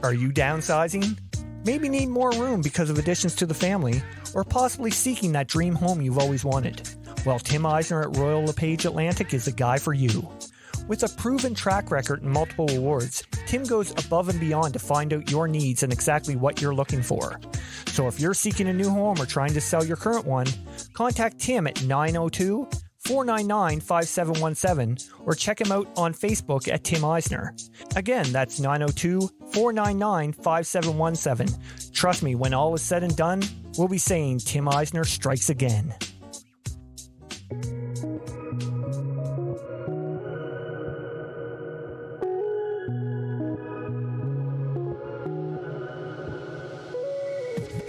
Are you downsizing? Maybe need more room because of additions to the family, or possibly seeking that dream home you've always wanted? Well, Tim Eisner at Royal LePage Atlantic is the guy for you. With a proven track record and multiple awards, Tim goes above and beyond to find out your needs and exactly what you're looking for. So if you're seeking a new home or trying to sell your current one, contact Tim at 902-499-5717 or check him out on Facebook at Tim Eisner. Again, that's 902-499-5717. Trust me, when all is said and done, we'll be saying Tim Eisner strikes again.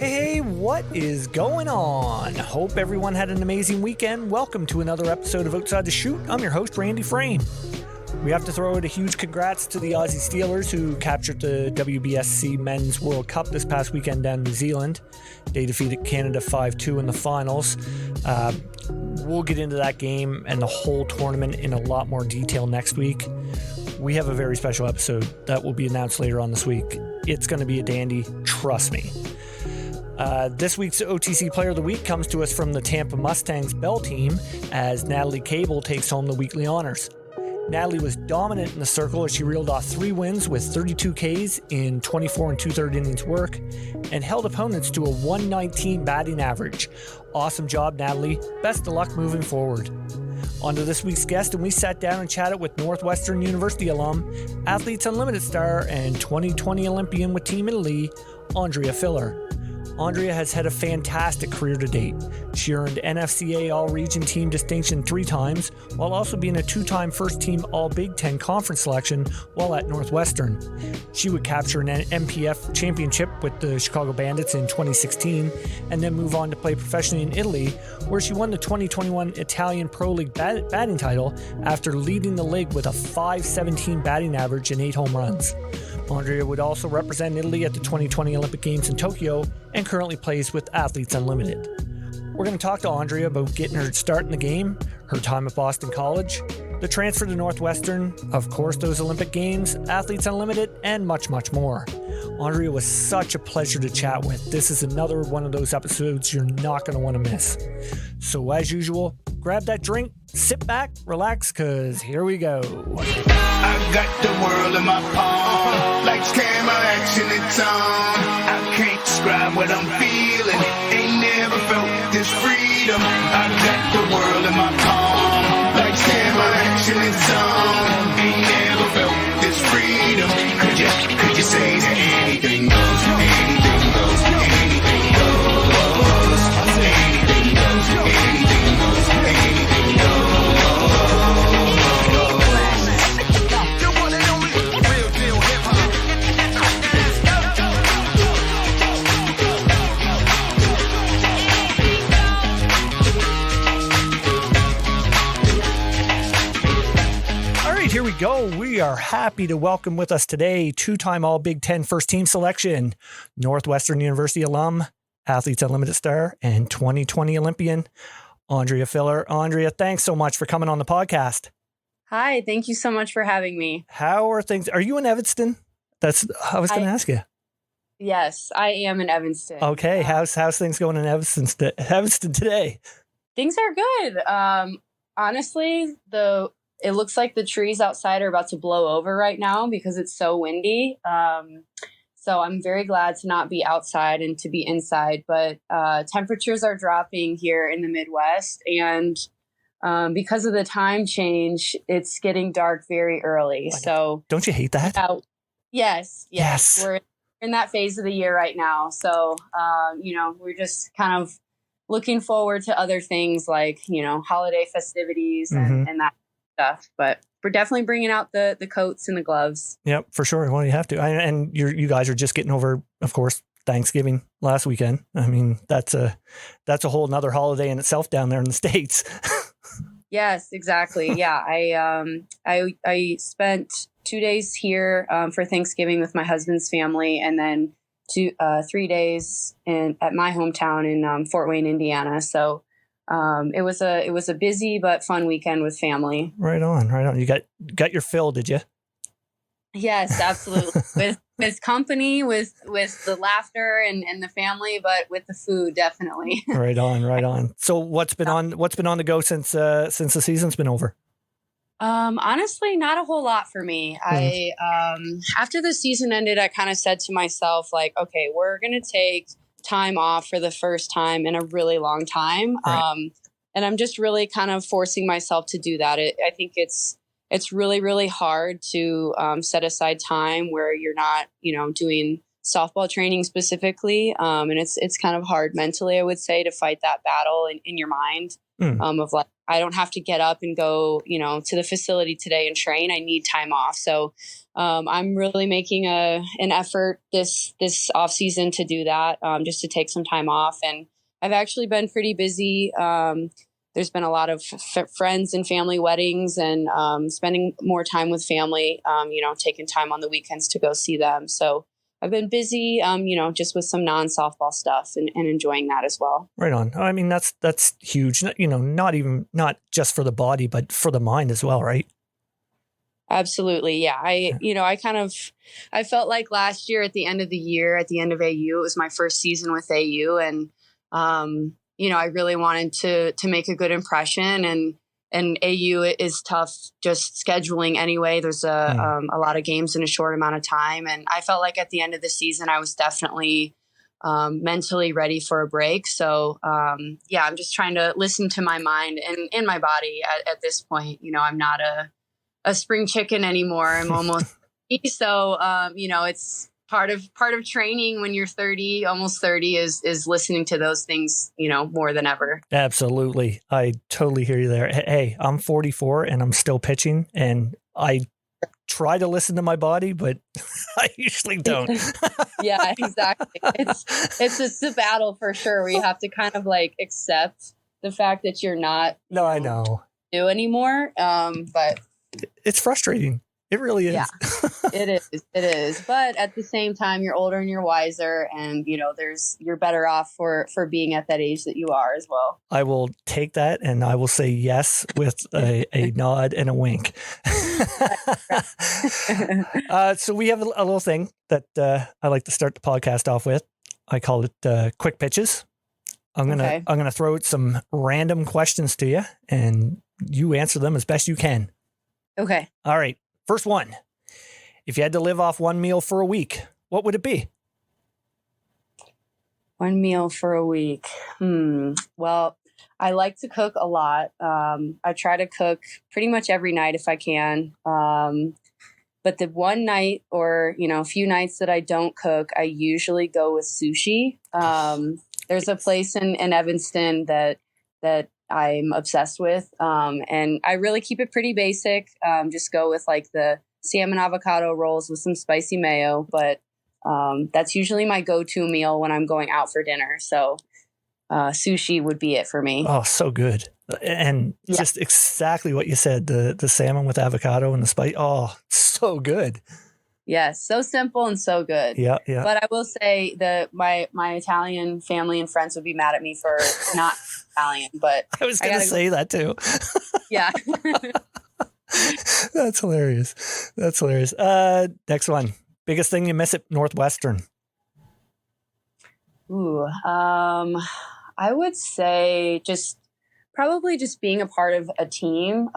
Hey, what is going on? Hope everyone had an amazing weekend. Welcome to another episode of Outside the Chute. I'm your host, Randy Frame. We have to throw out a huge congrats to the Aussie Steelers who captured the WBSC Men's World Cup this past weekend down in New Zealand. They defeated Canada 5-2 in the finals. We'll get into that game and the whole tournament in a lot more detail next week. We have a very special episode that will be announced later on this week. It's going to be a dandy, trust me. This week's OTC Player of the Week comes to us from the Tampa Mustangs Bell team as Natalie Cable takes home the weekly honors. Natalie was dominant in the circle as she reeled off 3 wins with 32 Ks in 24 and 2/3 innings work and held opponents to a 119 batting average. Awesome job, Natalie. Best of luck moving forward. On to this week's guest, and we sat down and chatted with Northwestern University alum, Athletes Unlimited star, and 2020 Olympian with Team Italy, Andrea Filler. Andrea has had a fantastic career to date. She earned NFCA All-Region Team distinction 3 times, while also being a 2-time first-team All-Big Ten conference selection while at Northwestern. She would capture an NPF Championship with the Chicago Bandits in 2016, and then move on to play professionally in Italy, where she won the 2021 Italian Pro League batting title after leading the league with a .517 batting average and 8 home runs. Andrea would also represent Italy at the 2020 Olympic Games in Tokyo and currently plays with Athletes Unlimited. We're going to talk to Andrea about getting her start in the game, her time at Boston College, the transfer to Northwestern, of course those Olympic Games, Athletes Unlimited, and much, much more. Andrea was such a pleasure to chat with. This is another one of those episodes you're not going to want to miss. So as usual, grab that drink, sit back, relax, because here we go. I got the world in my palm, like camera action, it's on. I can't describe what I'm feeling, ain't never felt this freedom. I got the world in my palm, like camera action, it's on. Ain't never felt this freedom. Could you say that anything goes, anything goes, anything goes, anything goes, anything goes, anything goes. Here we go. We are happy to welcome with us today 2-time All-Big Ten first-team selection, Northwestern University alum, Athletes Unlimited star, and 2020 Olympian, Andrea Filler. Andrea, thanks so much for coming on the podcast. Hi, thank you so much for having me. How are things? Are you in Evanston? I was going to ask you. Yes, I am in Evanston. Okay, how's things going in Evanston today? Things are good. Honestly, it looks like the trees outside are about to blow over right now because it's so windy. So I'm very glad to not be outside and to be inside. But temperatures are dropping here in the Midwest. And because of the time change, it's getting dark very early. So don't you hate that? Yes. We're in that phase of the year right now. So, we're just kind of looking forward to other things like, holiday festivities and that stuff, but we're definitely bringing out the coats and the gloves. Yep, for sure. Well, you have to. And you guys are just getting over, of course, Thanksgiving last weekend. I mean, that's a whole nother holiday in itself down there in the States. Yes, exactly. Yeah, I spent 2 days here for Thanksgiving with my husband's family, and then 3 days at my hometown in Fort Wayne, Indiana. So it was a busy but fun weekend with family. Right on. You got your fill, did you? Yes, absolutely. With company, with the laughter and the family, but with the food, definitely. Right on. So what's been on the go since the season's been over? Honestly, not a whole lot for me. I after the season ended, I kind of said to myself, like, okay, we're gonna take time off for the first time in a really long time. Right. And I'm just really kind of forcing myself to do that. I think it's really, really hard to set aside time where you're not, doing softball training specifically. And it's kind of hard mentally, I would say, to fight that battle in your mind of like, I don't have to get up and go, to the facility today and train. I need time off. So I'm really making an effort this off season to do that, just to take some time off. And I've actually been pretty busy. There's been a lot of friends and family weddings, and spending more time with family, taking time on the weekends to go see them. So I've been busy, just with some non-softball stuff and enjoying that as well. Right on. I mean, that's huge, not just for the body, but for the mind as well, right? Absolutely. Yeah. I felt like last year at the end of the year, at the end of AU, it was my first season with AU. And, I really wanted to make a good impression, and AU is tough just scheduling anyway. There's a lot of games in a short amount of time. And I felt like at the end of the season, I was definitely mentally ready for a break. So, I'm just trying to listen to my mind and my body at this point. I'm not a spring chicken anymore. I'm almost, so, it's part of training when you're 30, almost 30 is listening to those things, more than ever. Absolutely. I totally hear you there. Hey, I'm 44 and I'm still pitching, and I try to listen to my body, but I usually don't. Yeah, exactly. It's just a battle for sure, where you have to kind of like accept the fact that you're not I know do anymore. But it's frustrating. It really is. Yeah, it is. But at the same time, you're older and you're wiser, and you're better off for being at that age that you are as well. I will take that, and I will say yes with a nod and a wink. So we have a little thing that I like to start the podcast off with. I call it quick pitches. I'm gonna throw out some random questions to you, and you answer them as best you can. Okay. All right. First one. If you had to live off one meal for a week, what would it be? One meal for a week. Well, I like to cook a lot. I try to cook pretty much every night if I can. But the one night or, a few nights that I don't cook, I usually go with sushi. There's a place in Evanston that I'm obsessed with. And I really keep it pretty basic. Just go with like the salmon avocado rolls with some spicy mayo. But that's usually my go-to meal when I'm going out for dinner. So sushi would be it for me. Oh, so good. And just exactly what you said, the salmon with avocado and the spice. Oh, so good. Yes, so simple and so good. Yeah. But I will say that my Italian family and friends would be mad at me for not Italian, but I was going to say that too. Yeah. That's hilarious. Next one. Biggest thing you miss at Northwestern? Ooh, I would say probably just being a part of a team,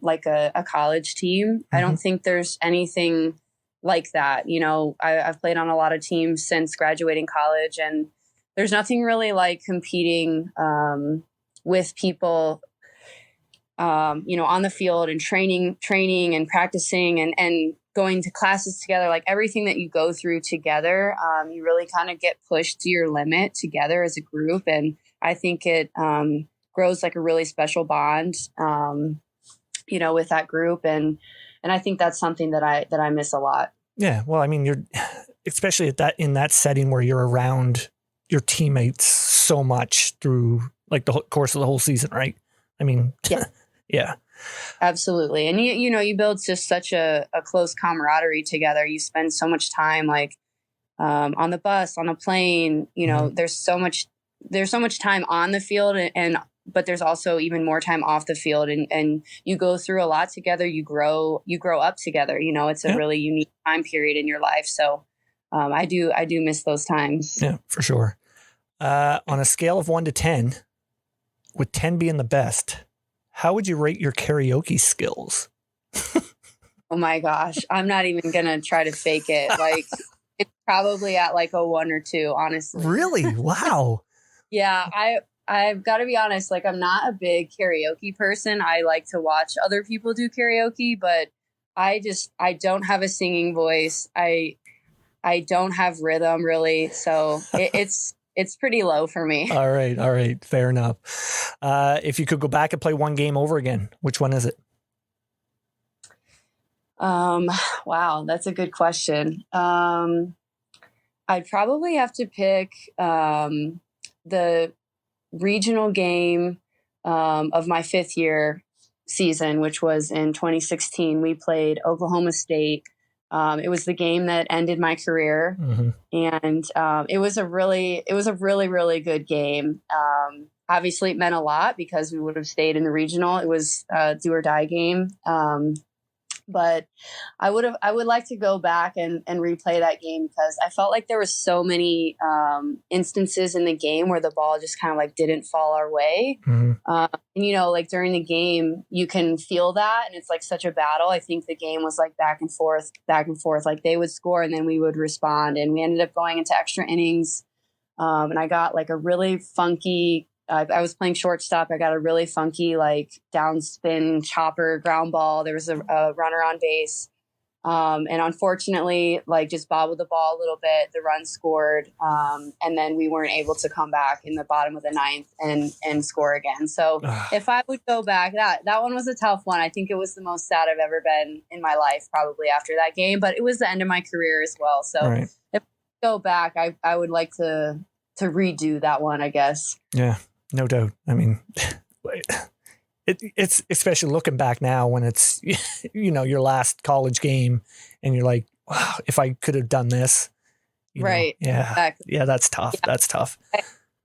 like a college team. Mm-hmm. I don't think there's anything like that. I've played on a lot of teams since graduating college, and there's nothing really like competing with people, on the field and training and practicing and going to classes together, like everything that you go through together. You really kind of get pushed to your limit together as a group. And I think it grows like a really special bond, with that group. And I think that's something that I miss a lot. Yeah. Well, I mean, you're especially in that setting where you're around your teammates so much through like the course of the whole season, right? I mean, yeah. Absolutely. And you build just such a close camaraderie together. You spend so much time like on the bus, on a plane, mm-hmm. there's so much time on the field and but there's also even more time off the field, and you go through a lot together. You grow up together. It's a really unique time period in your life. So I do miss those times. Yeah, for sure. On a scale of 1 to 10, with 10 being the best, how would you rate your karaoke skills? Oh my gosh. I'm not even going to try to fake it. Like, it's probably at like a 1 or 2, honestly. Really? Wow. Yeah. I've got to be honest. Like, I'm not a big karaoke person. I like to watch other people do karaoke, but I don't have a singing voice. I don't have rhythm really. So it's pretty low for me. All right. Fair enough. If you could go back and play one game over again, which one is it? Wow, that's a good question. I'd probably have to pick the regional game of my 5th year season, which was in 2016. We played Oklahoma State. It was the game that ended my career, and it was a really, really good game. Obviously, it meant a lot because we would have stayed in the regional. It was a do or die game. But I would like to go back and replay that game because I felt like there was so many instances in the game where the ball just kind of like didn't fall our way. And, like during the game, you can feel that. And it's like such a battle. I think the game was like back and forth. Like they would score and then we would respond. And we ended up going into extra innings. And I got like a really funky I was playing shortstop. I got a really funky, like downspin chopper ground ball. There was a runner on base. And unfortunately, like just bobbled the ball a little bit. The run scored. And then we weren't able to come back in the bottom of the 9th and score again. So if I would go back, that one was a tough one. I think it was the most sad I've ever been in my life, probably after that game, but it was the end of my career as well. So if I go back, I would like to redo that one, I guess. Yeah. No doubt. I mean, it's especially looking back now when it's, your last college game and you're like, wow, if I could have done this. Right. Yeah. Exactly. Yeah. That's tough. Yeah. That's tough.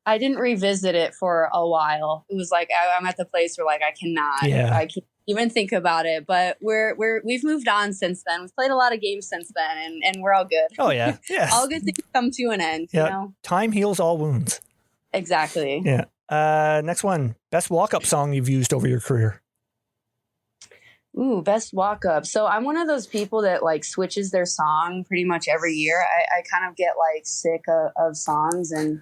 I didn't revisit it for a while. It was like, I'm at the place where like, I can't even think about it, but we've moved on since then. We've played a lot of games since then and we're all good. Oh yeah. Yeah. All good things come to an end. Yeah. Time heals all wounds. Exactly. Yeah. Next one, best walk-up song you've used over your career. Ooh, best walk-up. So I'm one of those people that like switches their song pretty much every year. I kind of get like sick of songs. And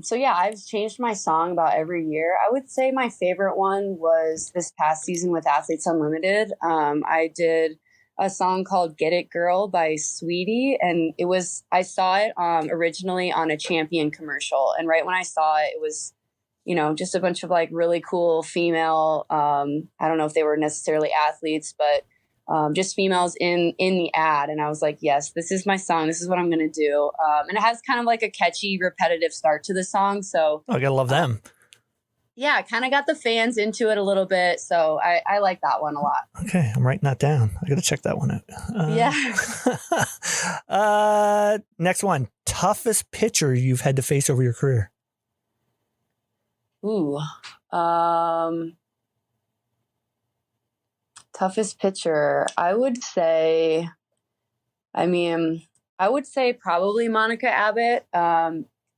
so yeah, I've changed my song about every year. I would say my favorite one was this past season with Athletes Unlimited. I did a song called Get It Girl by Sweetie. And I saw it originally on a Champion commercial. And right when I saw it, it was, just a bunch of like really cool female, I don't know if they were necessarily athletes, but just females in the ad. And I was like, yes, this is my song. This is what I'm going to do. And it has kind of like a catchy, repetitive start to the song. So I gotta love them. Yeah, kind of got the fans into it a little bit. So I like that one a lot. Okay, I'm writing that down. I got to check that one out. Yeah. Next one, toughest pitcher you've had to face over your career. Ooh. Toughest pitcher. I would say probably Monica Abbott.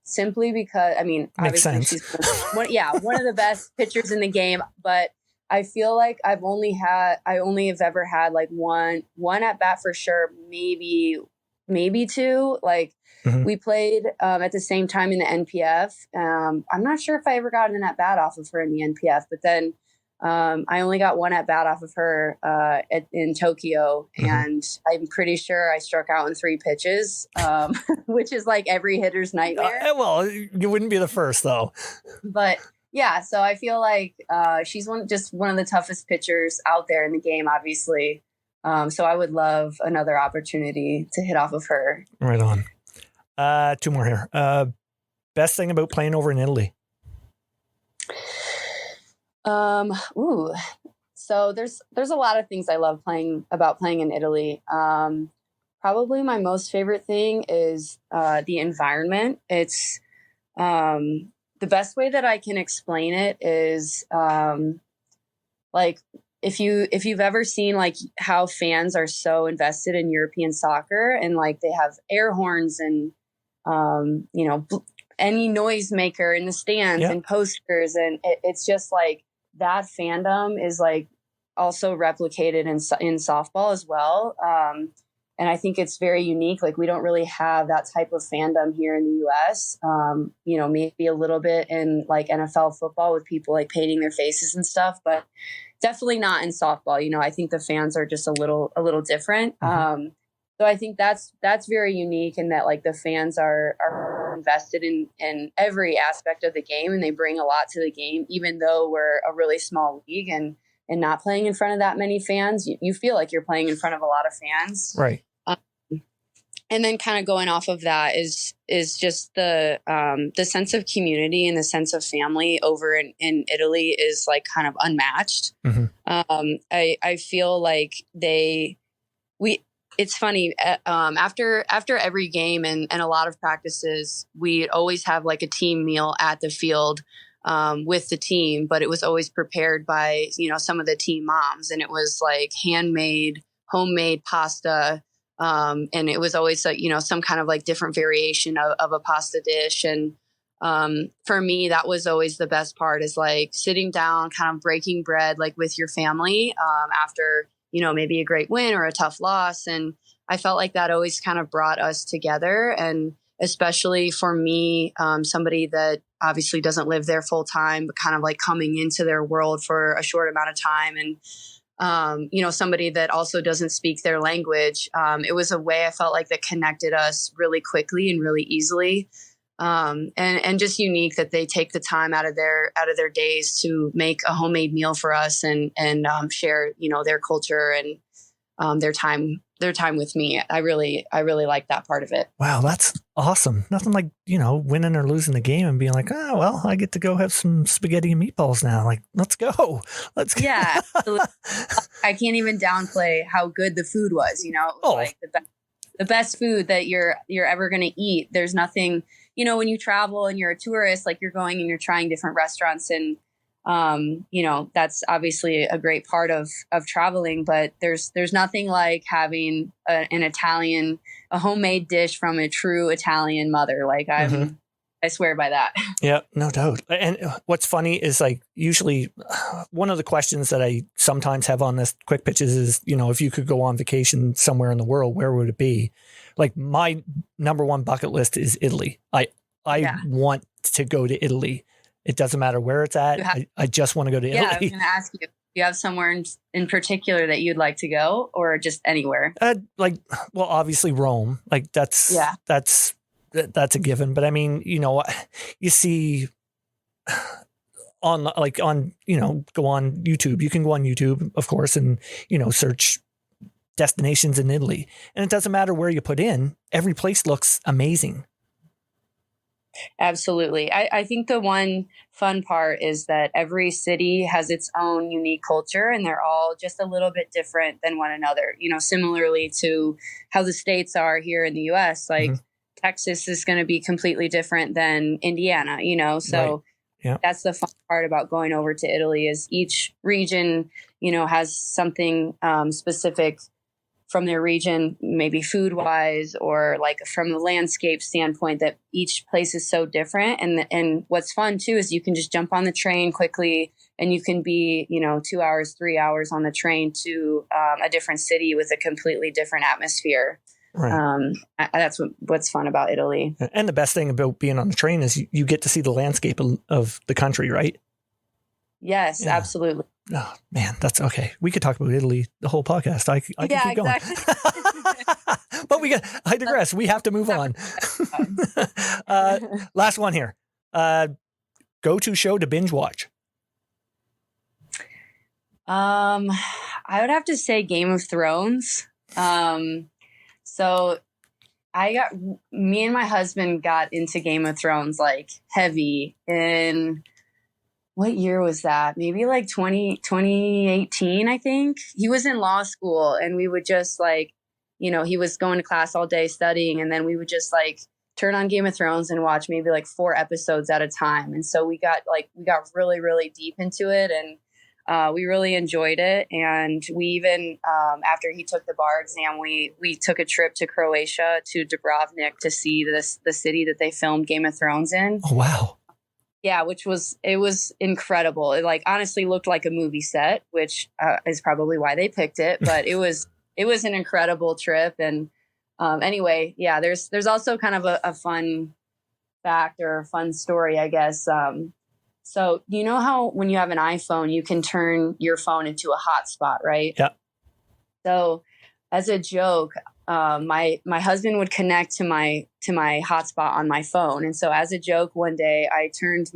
Simply because, obviously she's one of the best pitchers in the game, but I feel like I only have ever had like one at bat for sure, maybe 2. Like we played at the same time in the NPF. I'm not sure if I ever got an at bat off of her in the NPF, but then I only got one at bat off of her in Tokyo, and I'm pretty sure I struck out in 3 pitches, which is like every hitter's nightmare. Well, you wouldn't be the first though. But yeah, so I feel like she's one of the toughest pitchers out there in the game, obviously. So I would love another opportunity to hit off of her. Right on. 2 more here. Best thing about playing over in Italy. So there's a lot of things I love playing in Italy. Probably my most favorite thing is the environment. It's the best way that I can explain it is like if you've ever seen like how fans are so invested in European soccer and like they have air horns and any noisemaker in the stands and posters, and it's just like that fandom is like also replicated in softball as well. And I think it's very unique. Like we don't really have that type of fandom here in the US, maybe a little bit in like NFL football with people like painting their faces and stuff, but definitely not in softball. I think the fans are just a little different. Mm-hmm. So I think that's very unique in that like the fans are invested in every aspect of the game, and they bring a lot to the game, even though we're a really small league and not playing in front of that many fans. You feel like you're playing in front of a lot of fans. Right. And then kind of going off of that is just the sense of community and the sense of family over in Italy is like kind of unmatched. Mm-hmm. I feel like it's funny, after every game and a lot of practices, we always have like a team meal at the field with the team, but it was always prepared by, some of the team moms, and it was like homemade pasta. And it was always like, some kind of like different variation of a pasta dish. And for me, that was always the best part, is like sitting down, kind of breaking bread, like with your family after, maybe a great win or a tough loss. And I felt like that always kind of brought us together. And especially for me, somebody that obviously doesn't live there full time, but kind of like coming into their world for a short amount of time. And somebody that also doesn't speak their language. It was a way I felt like that connected us really quickly and really easily. And just unique that they take the time out of their days to make a homemade meal for us and share, their culture and their time with me. I really like that part of it. Wow, that's awesome. Nothing like, winning or losing the game and being like, oh, well, I get to go have some spaghetti and meatballs now. Like, let's go. Yeah. I can't even downplay how good the food was, it was like the best food that you're ever going to eat. There's nothing, when you travel and you're a tourist, like you're going and you're trying different restaurants, and that's obviously a great part of traveling, but there's nothing like having a homemade dish from a true Italian mother. Like I swear by that. Yeah, no doubt. And what's funny is like usually one of the questions that I sometimes have on this quick pitches is, if you could go on vacation somewhere in the world, where would it be? Like my number one bucket list is Italy. I want to go to Italy. It doesn't matter where it's at. I just want to go to Italy. Yeah, I was going to ask you, do you have somewhere in particular that you'd like to go, or just anywhere? Obviously Rome. Like that's a given. But I mean, you see go on YouTube. You can go on YouTube, of course, and, search destinations in Italy. And it doesn't matter where you put in. Every place looks amazing. Absolutely. I think the one fun part is that every city has its own unique culture, and they're all just a little bit different than one another, similarly to how the states are here in the US. Like Texas is going to be completely different than Indiana, so right. Yeah. That's the fun part about going over to Italy, is each region, has something specific from their region, maybe food wise, or like from the landscape standpoint, that each place is so different. And what's fun too, is you can just jump on the train quickly, and you can be, 2 hours, 3 hours on the train to a different city with a completely different atmosphere. Right. That's what's fun about Italy. And the best thing about being on the train is you get to see the landscape of the country, right? Yes, yeah. Absolutely. Oh man, that's okay. We could talk about Italy the whole podcast. I can keep going. Exactly. But I digress. We have to move on. Last one here. Go-to show to binge watch. I would have to say Game of Thrones. So me and my husband got into Game of Thrones like heavy in, what year was that? Maybe like 2018, I think. He was in law school, and we would just like, he was going to class all day studying, and then we would just like turn on Game of Thrones and watch maybe like 4 episodes at a time. And so we got really, really deep into it, and we really enjoyed it. And we even, after he took the bar exam, we took a trip to Croatia, to Dubrovnik, to see the city that they filmed Game of Thrones in. Oh, wow. Yeah, it was incredible. It like honestly looked like a movie set, which is probably why they picked it. But it was an incredible trip. And anyway, yeah, there's also kind of a fun fact or a fun story, I guess. So you know how when you have an iPhone, you can turn your phone into a hotspot, right? Yeah. So as a joke, my husband would connect to my hotspot on my phone. And so as a joke, one day I changed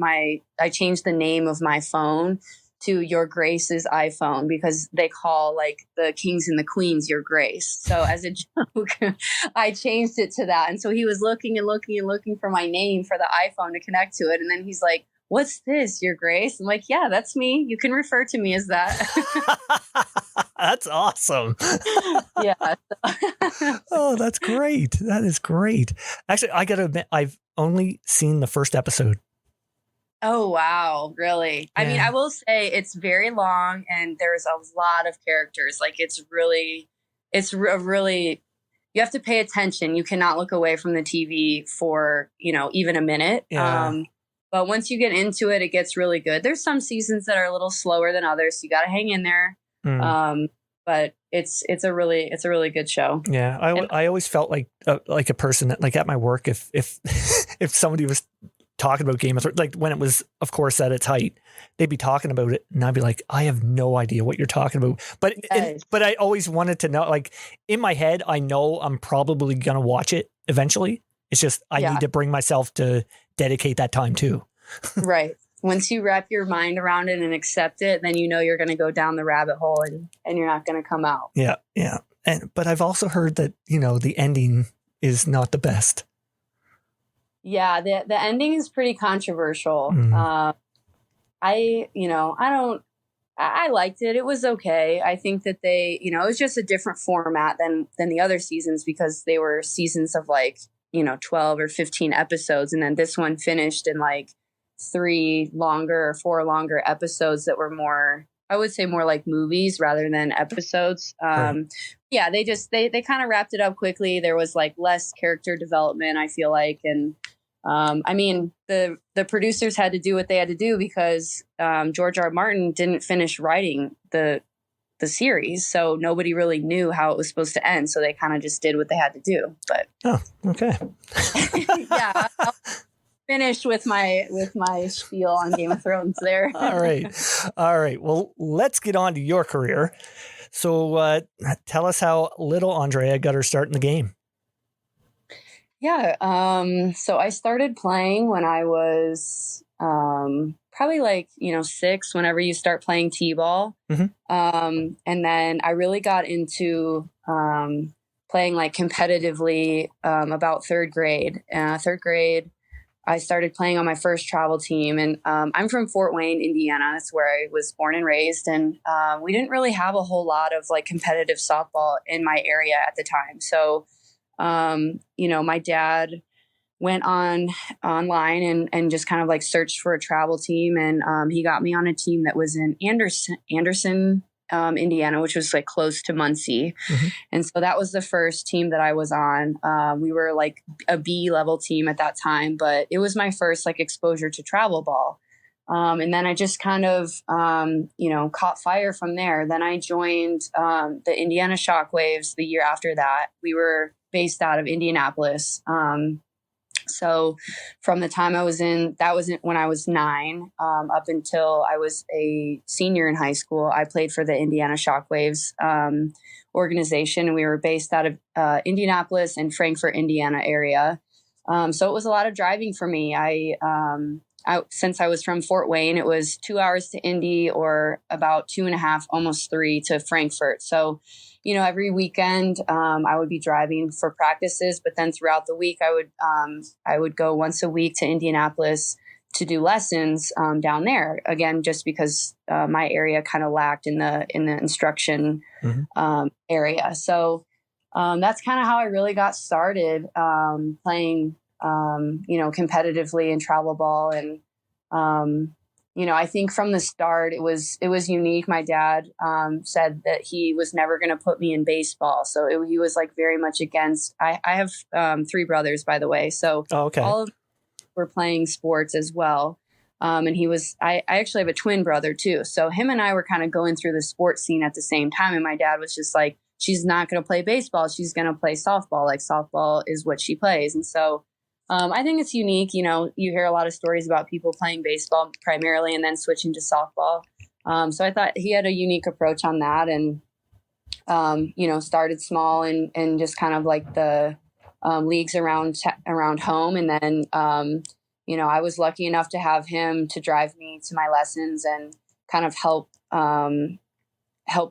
the name of my phone to Your Grace's iPhone, because they call like the kings and the queens Your Grace. So as a joke, I changed it to that. And so he was looking and looking and looking for my name for the iPhone to connect to it. And then he's like, "What's this, Your Grace?" I'm like, "Yeah, that's me. You can refer to me as that." That's awesome. Yeah. Oh, that's great. That is great. Actually, I got to admit, I've only seen the first episode. Oh, wow. Really? Yeah. I mean, I will say it's very long and there's a lot of characters. Like it's really, you have to pay attention. You cannot look away from the TV for, even a minute. Yeah. But once you get into it, it gets really good. There's some seasons that are a little slower than others. So you got to hang in there. But it's a really good show. Yeah. I always felt like a person that, like, at my work, if if somebody was talking about Game of Thrones, like when it was, of course, at its height, they'd be talking about it, and I'd be like, I have no idea what you're talking about. But Yes. but I always wanted to know, like, in my head, I know I'm probably gonna watch it eventually. It's just I need to bring myself to dedicate that time too. Right. Once you wrap your mind around it and accept it, then you're going to go down the rabbit hole and you're not going to come out. Yeah, yeah. But I've also heard that, the ending is not the best. Yeah, the ending is pretty controversial. I liked it. It was okay. I think that it was just a different format than the other seasons, because they were seasons of 12 or 15 episodes. And then this one finished in 3 longer or 4 longer episodes that were more, I would say, more like movies rather than episodes. Right. Yeah, they kind of wrapped it up quickly. There was less character development, I feel like. And I mean, the producers had to do what they had to do, because George R. R. Martin didn't finish writing the series. So nobody really knew how it was supposed to end. So they kind of just did what they had to do. But oh, okay. Yeah. Finished with my spiel on Game of Thrones there. All right. Well, let's get on to your career. So tell us how little Andrea got her start in the game. Yeah. So I started playing when I was probably 6, whenever you start playing t-ball. Mm-hmm. And then I really got into playing competitively about 3rd grade. 3rd grade, I started playing on my first travel team, and I'm from Fort Wayne, Indiana. That's where I was born and raised. And we didn't really have a whole lot of competitive softball in my area at the time. So, my dad went online and just kind of searched for a travel team. And he got me on a team that was in Anderson, Indiana, which was close to Muncie. Mm-hmm. And so that was the first team that I was on. We were a B level team at that time, but it was my first exposure to travel ball. And then I just kind of, caught fire from there. Then I joined the Indiana Shockwaves the year after that. We were based out of Indianapolis. So from the time I was in, that was when I was 9, up until I was a senior in high school, I played for the Indiana Shockwaves organization. And we were based out of Indianapolis and Frankfort, Indiana area. So it was a lot of driving for me. Since I was from Fort Wayne, it was 2 hours to Indy, or about 2.5, almost 3 to Frankfurt. So, every weekend I would be driving for practices, but then throughout the week I would go once a week to Indianapolis to do lessons down there. Again, just because my area kind of lacked in the instruction area. So that's kind of how I really got started playing competitively in travel ball. And, I think from the start, it was unique. My dad said that he was never going to put me in baseball. So he was like very much against. I have 3 brothers, by the way. So all of them were playing sports as well. And I actually have a twin brother too. So him and I were kind of going through the sports scene at the same time. And my dad was just like, she's not going to play baseball. She's going to play softball. Like softball is what she plays. And so I think it's unique. You hear a lot of stories about people playing baseball primarily and then switching to softball. So I thought he had a unique approach on that, and, started small and just kind of like the leagues around home. And then, I was lucky enough to have him to drive me to my lessons and kind of help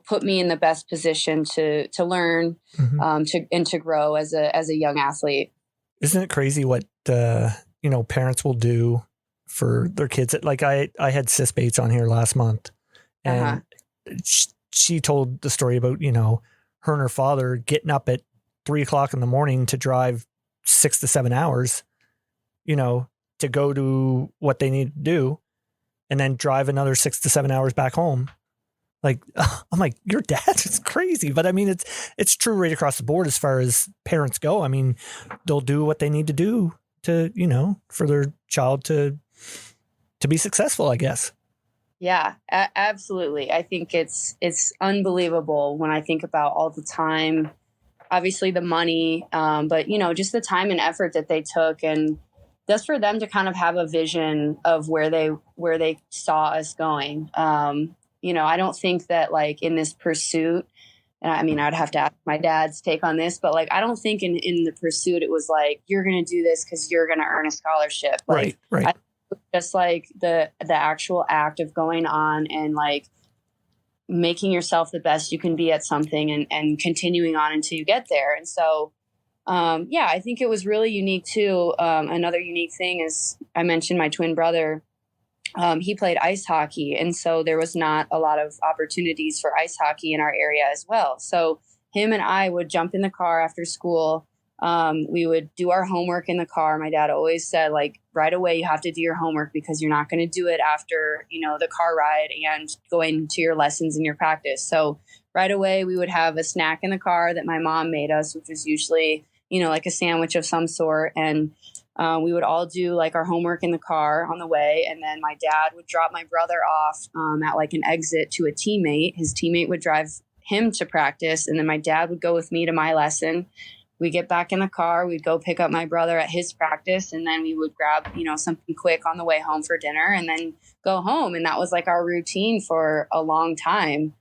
put me in the best position to learn, to grow as a young athlete. Isn't it crazy what, parents will do for their kids? Like I had Sis Bates on here last month, and she told the story about, her and her father getting up at 3:00 in the morning to drive 6 to 7 hours, to go to what they need to do, and then drive another 6 to 7 hours back home. Like, I'm like, your dad is crazy. But I mean, it's true right across the board as far as parents go. I mean, they'll do what they need to do to, for their child to be successful, I guess. Yeah, absolutely. I think it's unbelievable when I think about all the time, obviously the money, but, just the time and effort that they took, and just for them to kind of have a vision of where they saw us going. I don't think that like in this pursuit, I mean, I'd have to ask my dad's take on this, but like, I don't think in the pursuit, it was like, you're going to do this because you're going to earn a scholarship. Like, right. Just like the actual act of going on and like making yourself the best you can be at something and continuing on until you get there. And so, I think it was really unique too. Another unique thing is I mentioned my twin brother. He played ice hockey, and so there was not a lot of opportunities for ice hockey in our area as well. So him and I would jump in the car after school. We would do our homework in the car. My dad always said, like, right away, you have to do your homework because you're not going to do it after, the car ride and going to your lessons and your practice. So right away, we would have a snack in the car that my mom made us, which was usually, like a sandwich of some sort. And we would all do like our homework in the car on the way. And then my dad would drop my brother off at like an exit to a teammate. His teammate would drive him to practice. And then my dad would go with me to my lesson. We get back in the car. We'd go pick up my brother at his practice. And then we would grab, something quick on the way home for dinner and then go home. And that was like our routine for a long time.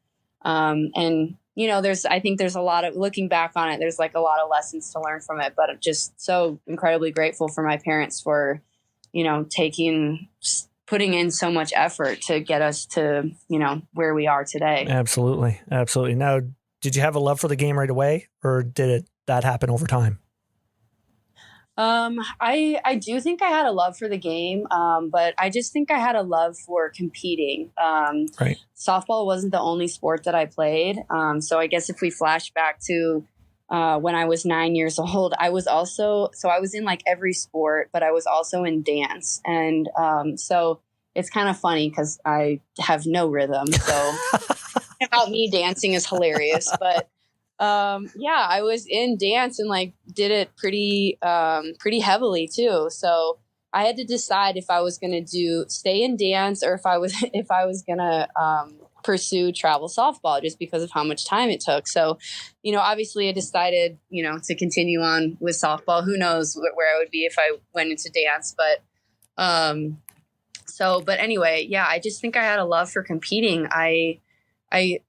I think there's a lot of, looking back on it, there's like a lot of lessons to learn from it, but I'm just so incredibly grateful for my parents for, putting in so much effort to get us to, where we are today. Absolutely. Absolutely. Now, did you have a love for the game right away, or did that happen over time? I do think I had a love for the game, but I just think I had a love for competing. Right. Softball wasn't the only sport that I played. So I guess if we flash back to when I was 9 years old, I was in like every sport, but I was also in dance. And so it's kind of funny because I have no rhythm. So about me dancing is hilarious, but I was in dance and like did it pretty heavily too. So I had to decide if I was going to stay in dance or if I was going to pursue travel softball just because of how much time it took. So, obviously I decided, to continue on with softball. Who knows where I would be if I went into dance, but anyway, I just think I had a love for competing. I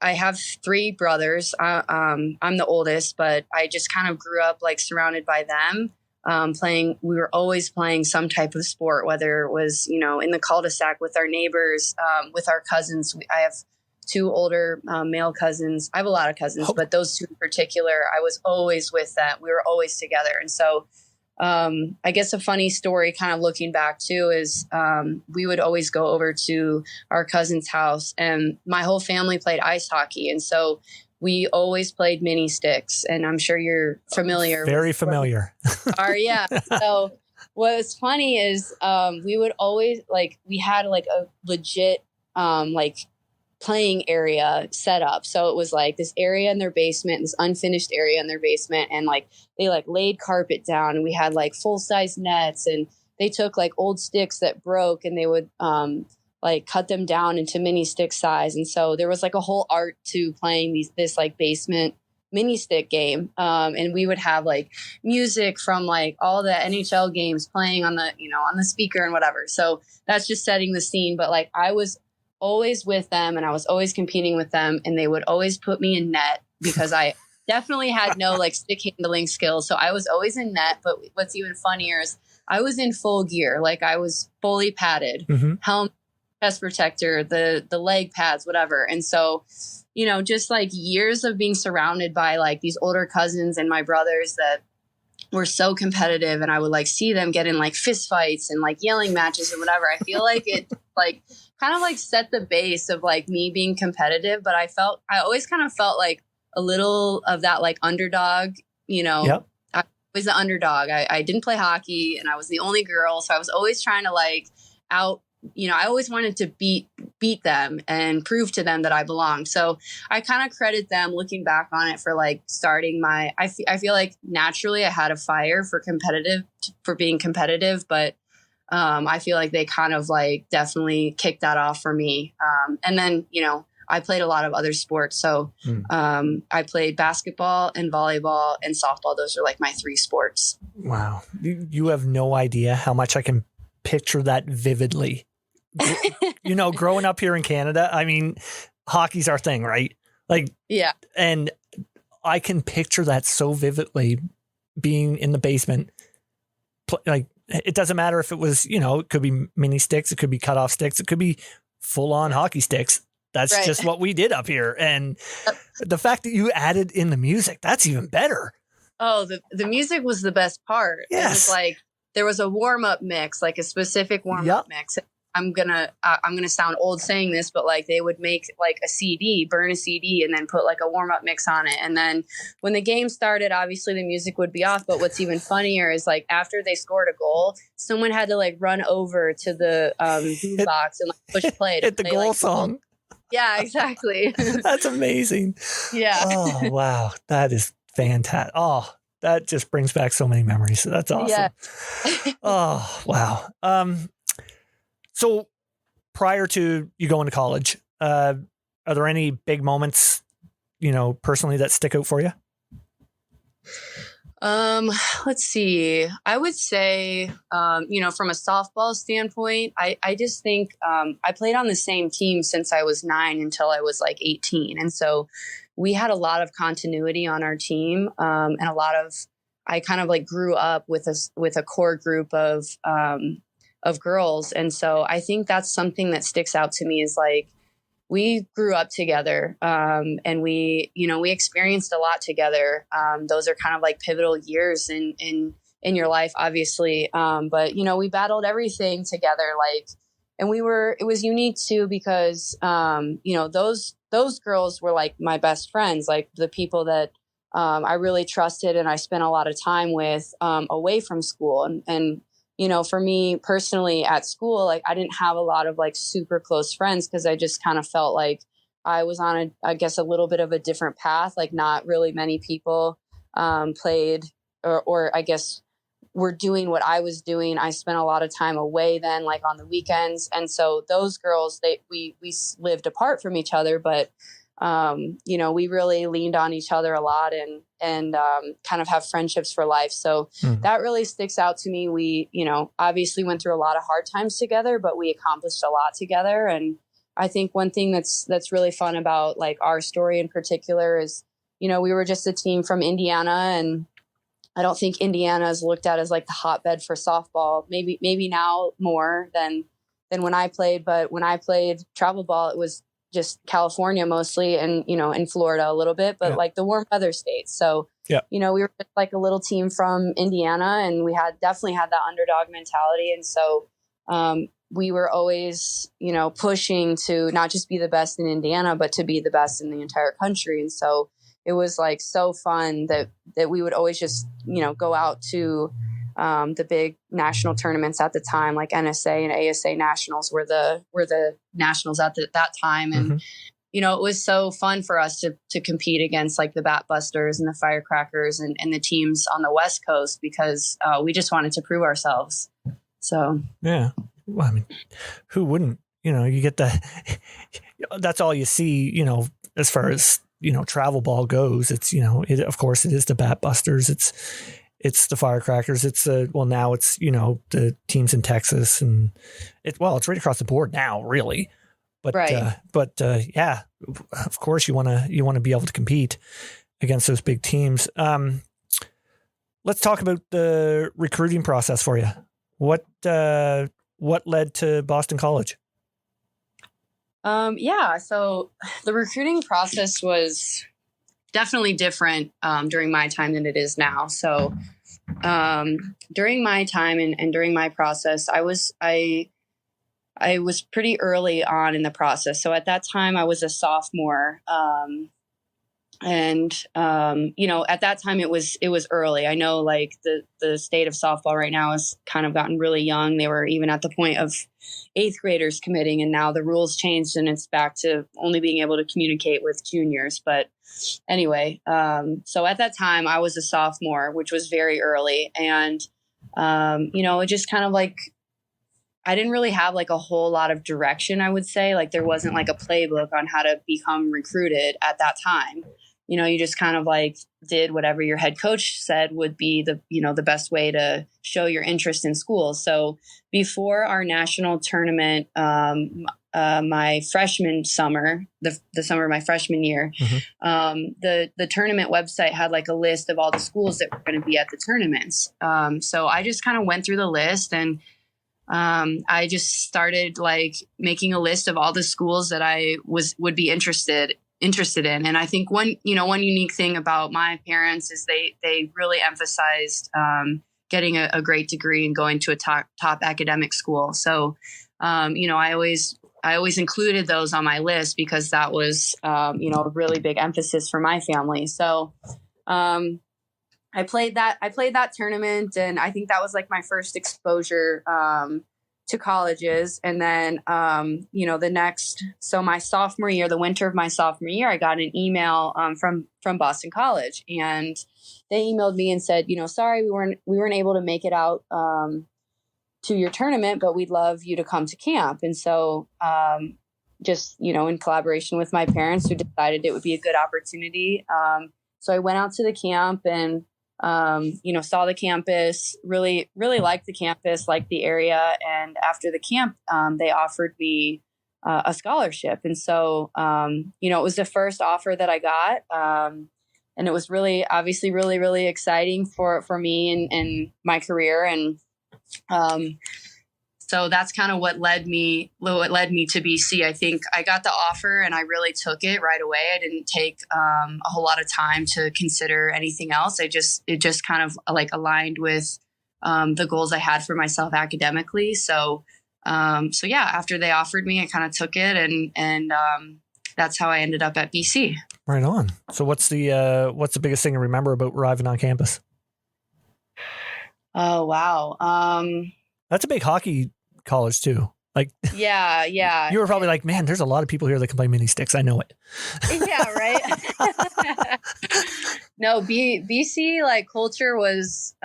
have 3 brothers. I'm the oldest, but I just kind of grew up like surrounded by them, we were always playing some type of sport, whether it was, in the cul-de-sac with our neighbors, with our cousins. I have 2 older male cousins. I have a lot of cousins, but those 2 in particular, I was always with them. We were always together. And so I guess a funny story kind of looking back too is we would always go over to our cousin's house and my whole family played ice hockey. And so we always played mini sticks, and I'm sure you're familiar. Very familiar. Yeah. So what's funny is we would always we had like a legit like playing area set up. So it was like this area in their basement, this unfinished area in their basement, and like they like laid carpet down, and we had like full-size nets, and they took like old sticks that broke and they would like cut them down into mini stick size. And so there was like a whole art to playing this like basement mini stick game. And we would have like music from like all the NHL games playing on the, on the speaker and whatever. So that's just setting the scene. But like I was always with them and I was always competing with them, and they would always put me in net because I definitely had no like stick handling skills. So I was always in net. But what's even funnier is I was in full gear. Like I was fully padded, helmet, chest protector, the leg pads, whatever. And so, just like years of being surrounded by like these older cousins and my brothers that were so competitive, and I would like see them get in like fist fights and like yelling matches and whatever. I feel like it like kind of like set the base of like me being competitive. But I always kind of felt like a little of that like underdog, Yep. I was the underdog. I didn't play hockey and I was the only girl. So I was always trying to like I always wanted to beat them and prove to them that I belonged. So I kind of credit them looking back on it for like starting I feel like naturally I had a fire for being competitive, but I feel like they kind of like definitely kicked that off for me. And then, I played a lot of other sports. So I played basketball and volleyball and softball. Those are like my 3 sports. Wow. You have no idea how much I can picture that vividly. Growing up here in Canada, I mean, hockey's our thing, right? Like, yeah. And I can picture that so vividly, being in the basement. Like, it doesn't matter if it was, it could be mini sticks, it could be cut off sticks, it could be full on hockey sticks. That's right. Just what we did up here. And the fact that you added in the music, that's even better. Oh, the music was the best part. Yes. It was like, there was a warm-up mix, like a specific warm-up mix. I'm gonna sound old saying this, but like they would make like burn a CD and then put like a warm-up mix on it. And then when the game started, obviously the music would be off. But what's even funnier is like after they scored a goal, someone had to like run over to the boom box and like push play. Hit the goal like, song. Yeah, exactly. That's amazing. Yeah. Oh, wow. That is fantastic. Oh, that just brings back so many memories. That's awesome. Yeah. Oh, wow. So prior to you going to college, are there any big moments, personally that stick out for you? Let's see. I would say, from a softball standpoint, I just think, I played on the same team since I was 9 until I was like 18. And so we had a lot of continuity on our team. And I kind of like grew up with a core group of girls. And so I think that's something that sticks out to me is like, we grew up together, and we experienced a lot together. Those are kind of like pivotal years in your life, obviously. But we battled everything together. And it was unique too, because, those girls were like my best friends, like the people that, I really trusted and I spent a lot of time with, away from school. And for me personally at school, like I didn't have a lot of like super close friends because I just kind of felt like I was on a little bit of a different path. Like not really many people played or I guess were doing what I was doing. I spent a lot of time away then, like on the weekends. And so those girls, we lived apart from each other, but we really leaned on each other a lot and kind of have friendships for life. So that really sticks out to me. We, obviously went through a lot of hard times together, but we accomplished a lot together. And I think one thing that's really fun about like our story in particular is, we were just a team from Indiana, and I don't think Indiana is looked at as like the hotbed for softball. Maybe now more than when I played, but when I played travel ball, it was just California mostly, and in Florida a little bit, but like the warm weather states. So we were just like a little team from Indiana, and we definitely had that underdog mentality. And so we were always pushing to not just be the best in Indiana, but to be the best in the entire country. And so it was like so fun that we would always just go out to the big national tournaments at the time, like NSA and ASA nationals were the nationals at that time. And, you know, it was so fun for us to compete against like the Bat Busters and the Firecrackers and the teams on the West Coast because we just wanted to prove ourselves. So, yeah, well, I mean, who wouldn't? You know, you get that's all you see, you know, as far as, you know, travel ball goes. It's, you know, of course it is the Bat Busters. It's the Firecrackers. It's now it's, you know, the teams in Texas and it's right across the board now, really. But, right. Yeah, of course you want to be able to compete against those big teams. Let's talk about the recruiting process for you. What led to Boston College? So the recruiting process was definitely different during my time than it is now. So during my time and during my process, I was pretty early on in the process. So at that time I was a sophomore. You know, at that time it was early. I know like the state of softball right now has kind of gotten really young. They were even at the point of 8th graders committing, and now the rules changed and it's back to only being able to communicate with juniors. But anyway, so at that time I was a sophomore, which was very early. And, you know, it just kind of like, I didn't really have like a whole lot of direction, I would say. Like there wasn't like a playbook on how to become recruited at that time. You know, you just kind of like did whatever your head coach said would be the best way to show your interest in school. So before our national tournament, my freshman summer, the summer of my freshman year, the tournament website had like a list of all the schools that were going to be at the tournaments. So I just kind of went through the list and I just started like making a list of all the schools that I would be interested in. And I think one unique thing about my parents is they really emphasized getting a great degree and going to a top academic school. So, you know, I always included those on my list because that was, you know, a really big emphasis for my family. So, I played that tournament, and I think that was like my first exposure to colleges. And then, you know, my sophomore year, the winter of my sophomore year, I got an email from Boston College, and they emailed me and said, you know, sorry, we weren't able to make it out to your tournament, but we'd love you to come to camp. And so, just, you know, in collaboration with my parents, who decided it would be a good opportunity. So I went out to the camp and, you know, saw the campus, really, really liked the campus, liked the area. And after the camp, they offered me a scholarship. And so, you know, it was the first offer that I got. And it was obviously really, really exciting for me and my career. And so that's kind of what led me to BC. I think I got the offer and I really took it right away. I didn't take a whole lot of time to consider anything else. It just kind of like aligned with the goals I had for myself academically. So yeah, after they offered me, I kind of took it, and that's how I ended up at BC. Right on. So what's the biggest thing to remember about arriving on campus? Oh, wow. That's a big hockey college too. Like, yeah. You were probably like, man, there's a lot of people here that can play mini sticks. I know it. Yeah, right. No, BC like culture was,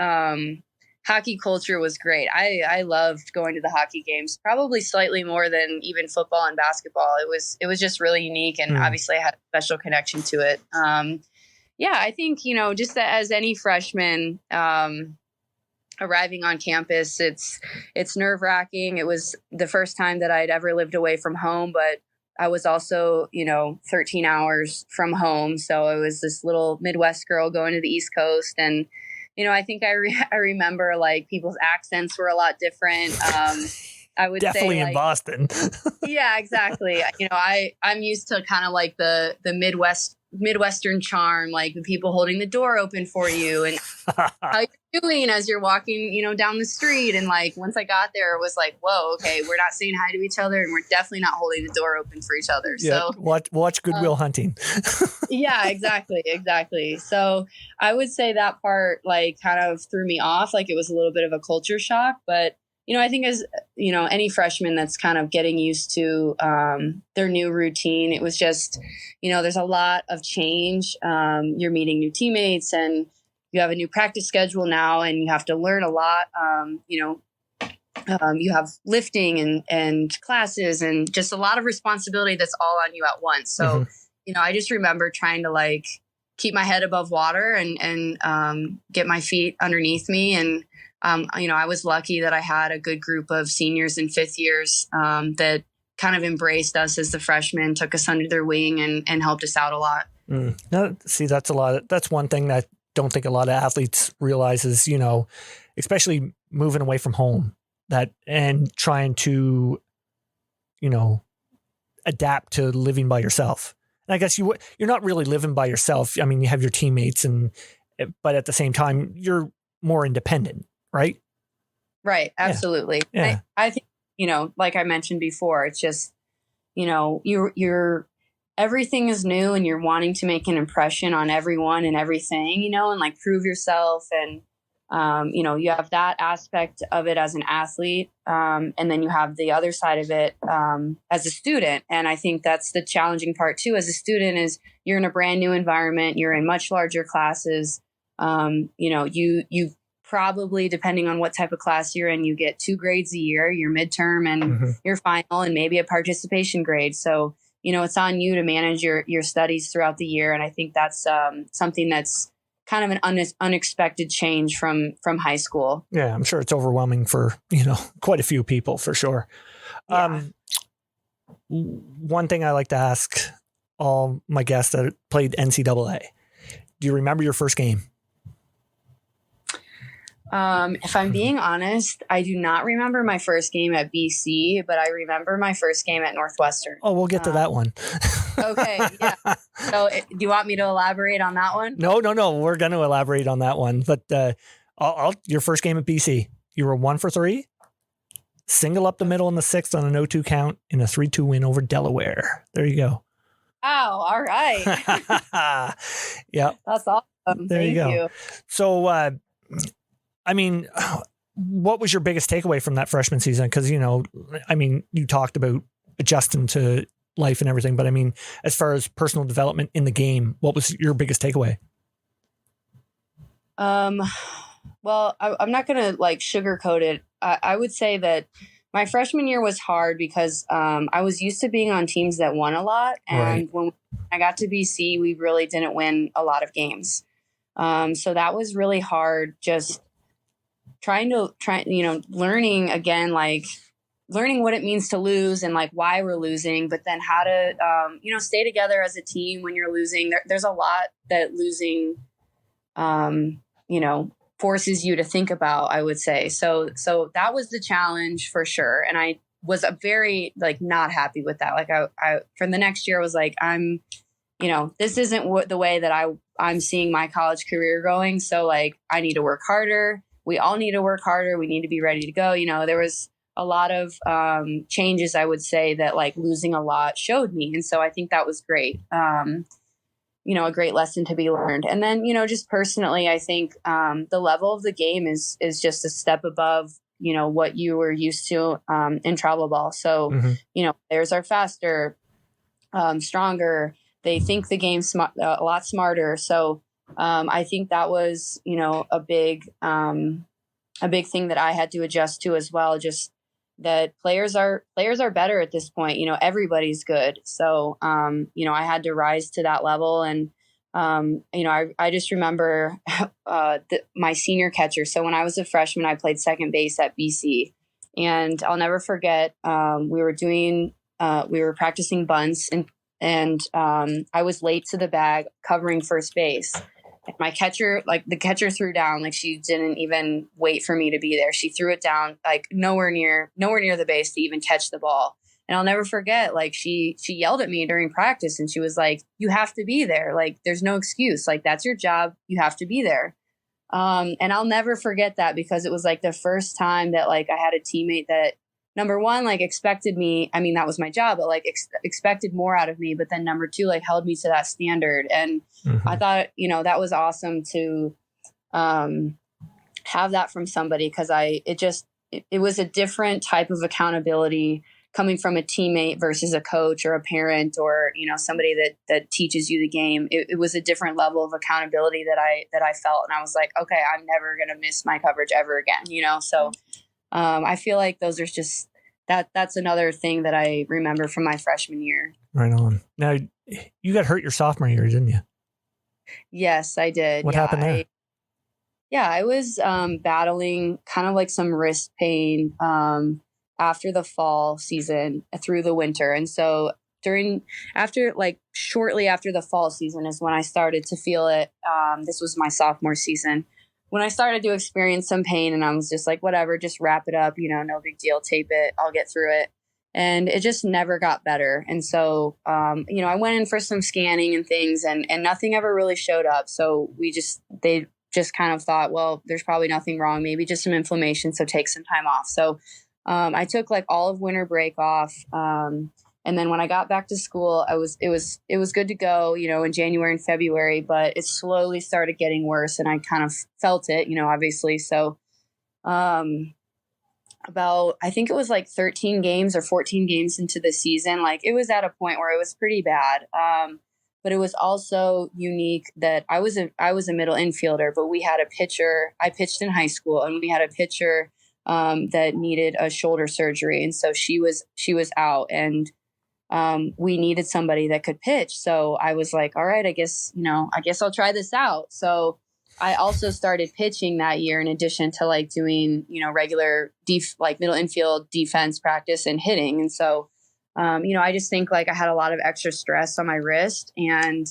hockey culture was great. I loved going to the hockey games, probably slightly more than even football and basketball. It was just really unique, and obviously I had a special connection to it. Yeah, I think, you know, just as any freshman, arriving on campus, it's nerve-wracking. It was the first time that I'd ever lived away from home, but I was also, you know, 13 hours from home. So I was this little Midwest girl going to the East Coast. And, you know, I think I remember like people's accents were a lot different. I would definitely say, like, in Boston. Yeah, exactly. You know, I'm used to kind of like the Midwest Midwestern charm, like the people holding the door open for you and how you're doing as you're walking, down the street. And like, once I got there, it was like, whoa, okay, we're not saying hi to each other and we're definitely not holding the door open for each other. Yeah, so watch Good Will Hunting. Yeah, exactly. So I would say that part like kind of threw me off. Like it was a little bit of a culture shock, but I think as, any freshman that's kind of getting used to their new routine, it was just, there's a lot of change. You're meeting new teammates and you have a new practice schedule now and you have to learn a lot. You have lifting and classes and just a lot of responsibility that's all on you at once. So, I just remember trying to like keep my head above water and get my feet underneath me. And I was lucky that I had a good group of seniors and fifth years that kind of embraced us as the freshmen, took us under their wing and helped us out a lot. No, see, that's that's one thing that I don't think a lot of athletes realize is, especially moving away from home and trying to, adapt to living by yourself. And I guess you're not really living by yourself. I mean, you have your teammates but at the same time, you're more independent. Right. Absolutely. Yeah. I think, like I mentioned before, it's just, you're everything is new and you're wanting to make an impression on everyone and everything, and like prove yourself. And, you have that aspect of it as an athlete. And then you have the other side of it as a student. And I think that's the challenging part too, as a student is you're in a brand new environment. You're in much larger classes. You probably, depending on what type of class you're in, you get 2 grades a year, your midterm and your final, and maybe a participation grade. So, it's on you to manage your studies throughout the year. And I think that's something that's kind of an unexpected change from high school. Yeah, I'm sure it's overwhelming for, quite a few people for sure. Yeah. One thing I like to ask all my guests that played NCAA, do you remember your first game? If I'm being honest, I do not remember my first game at BC, but I remember my first game at Northwestern. Oh, we'll get to that one. Okay. Yeah. So do you want me to elaborate on that one? No. We're going to elaborate on that one. But your first game at BC, you were 1 for 3, single up the middle in the 6th on a 0-2 count in a 3-2 win over Delaware. There you go. Oh, all right. Yeah. That's awesome. There Thank you go. You. So, what was your biggest takeaway from that freshman season? Because, you talked about adjusting to life and everything, but as far as personal development in the game, what was your biggest takeaway? Well, I'm not going to like sugarcoat it. I would say that my freshman year was hard because I was used to being on teams that won a lot. And when I got to BC, we really didn't win a lot of games. So that was really hard, just learning again, like learning what it means to lose and like why we're losing, but then how to, stay together as a team when you're losing. There's a lot that losing, forces you to think about, I would say. So that was the challenge for sure. And I was very not happy with that. Like I for the next year I was like, this isn't the way that I'm seeing my college career going. So like, I need to work harder. We all need to work harder. We need to be ready to go. There was a lot of changes, I would say, that like losing a lot showed me. And so I think that was great. A great lesson to be learned. And then, just personally, I think the level of the game is just a step above, what you were used to in travel ball. So, players are faster, stronger. They think the game's a lot smarter. So I think that was, a big thing that I had to adjust to as well. Just that players are better at this point. Everybody's good. So, I had to rise to that level. And, I just remember my senior catcher. So when I was a freshman, I played second base at BC. And I'll never forget, we were practicing bunts and I was late to the bag covering first base. And my catcher, the catcher threw down, she didn't even wait for me to be there. She threw it down, nowhere near the base to even catch the ball. And I'll never forget, like, she yelled at me during practice and she was like, you have to be there. Like, there's no excuse. Like, that's your job. You have to be there. And I'll never forget that, because it was like the first time that like I had a teammate that, number one, like expected me. I mean, that was my job, but like expected more out of me. But then number two, like held me to that standard. And I thought, that was awesome to have that from somebody, because it was a different type of accountability coming from a teammate versus a coach or a parent or, somebody that teaches you the game. It was a different level of accountability that I felt. And I was like, okay, I'm never going to miss my coverage ever again, So I feel like those are just, that's another thing that I remember from my freshman year. Right on. Now, you got hurt your sophomore year, didn't you? Yes, I did. What happened there? I was battling kind of like some wrist pain after the fall season through the winter. And so shortly after the fall season is when I started to feel it. This was my sophomore season when I started to experience some pain, and I was just like, whatever, just wrap it up, no big deal, tape it, I'll get through it. And it just never got better. And so, I went in for some scanning and things, and nothing ever really showed up. So they just kind of thought, well, there's probably nothing wrong, maybe just some inflammation, so take some time off. So I took like all of winter break off. And then when I got back to school, it was good to go, in January and February, but it slowly started getting worse, and I kind of felt it, obviously. So about, I think it was like 13 games or 14 games into the season, like it was at a point where it was pretty bad. But it was also unique that I was a middle infielder, but we had a pitcher. I pitched in high school, and we had a pitcher that needed a shoulder surgery. And so she was out, and we needed somebody that could pitch. So I was like, all right, I guess I'll try this out. So I also started pitching that year, in addition to like doing, regular middle infield defense practice and hitting. And so, I just think like I had a lot of extra stress on my wrist. And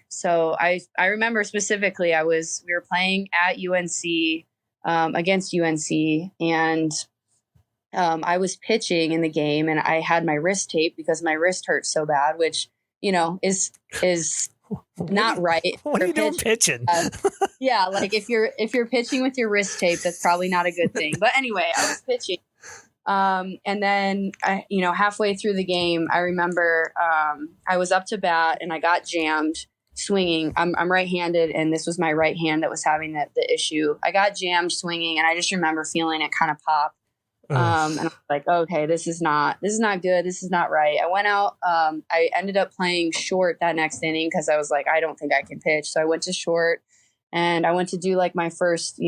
so I remember specifically we were playing at UNC, against UNC, and I was pitching in the game, and I had my wrist taped because my wrist hurt so bad, which, is not right. What are you doing pitching? Yeah. Like if you're pitching with your wrist tape, that's probably not a good thing. But anyway, I was pitching. And then halfway through the game, I remember, I was up to bat and I got jammed swinging. I'm right-handed, and this was my right hand that was having the issue. I got jammed swinging, and I just remember feeling it kind of pop. And I was like, okay, this is not good. This is not right. I went out. I ended up playing short that next inning, because I was like, I don't think I can pitch. So I went to short, and I went to do like my first,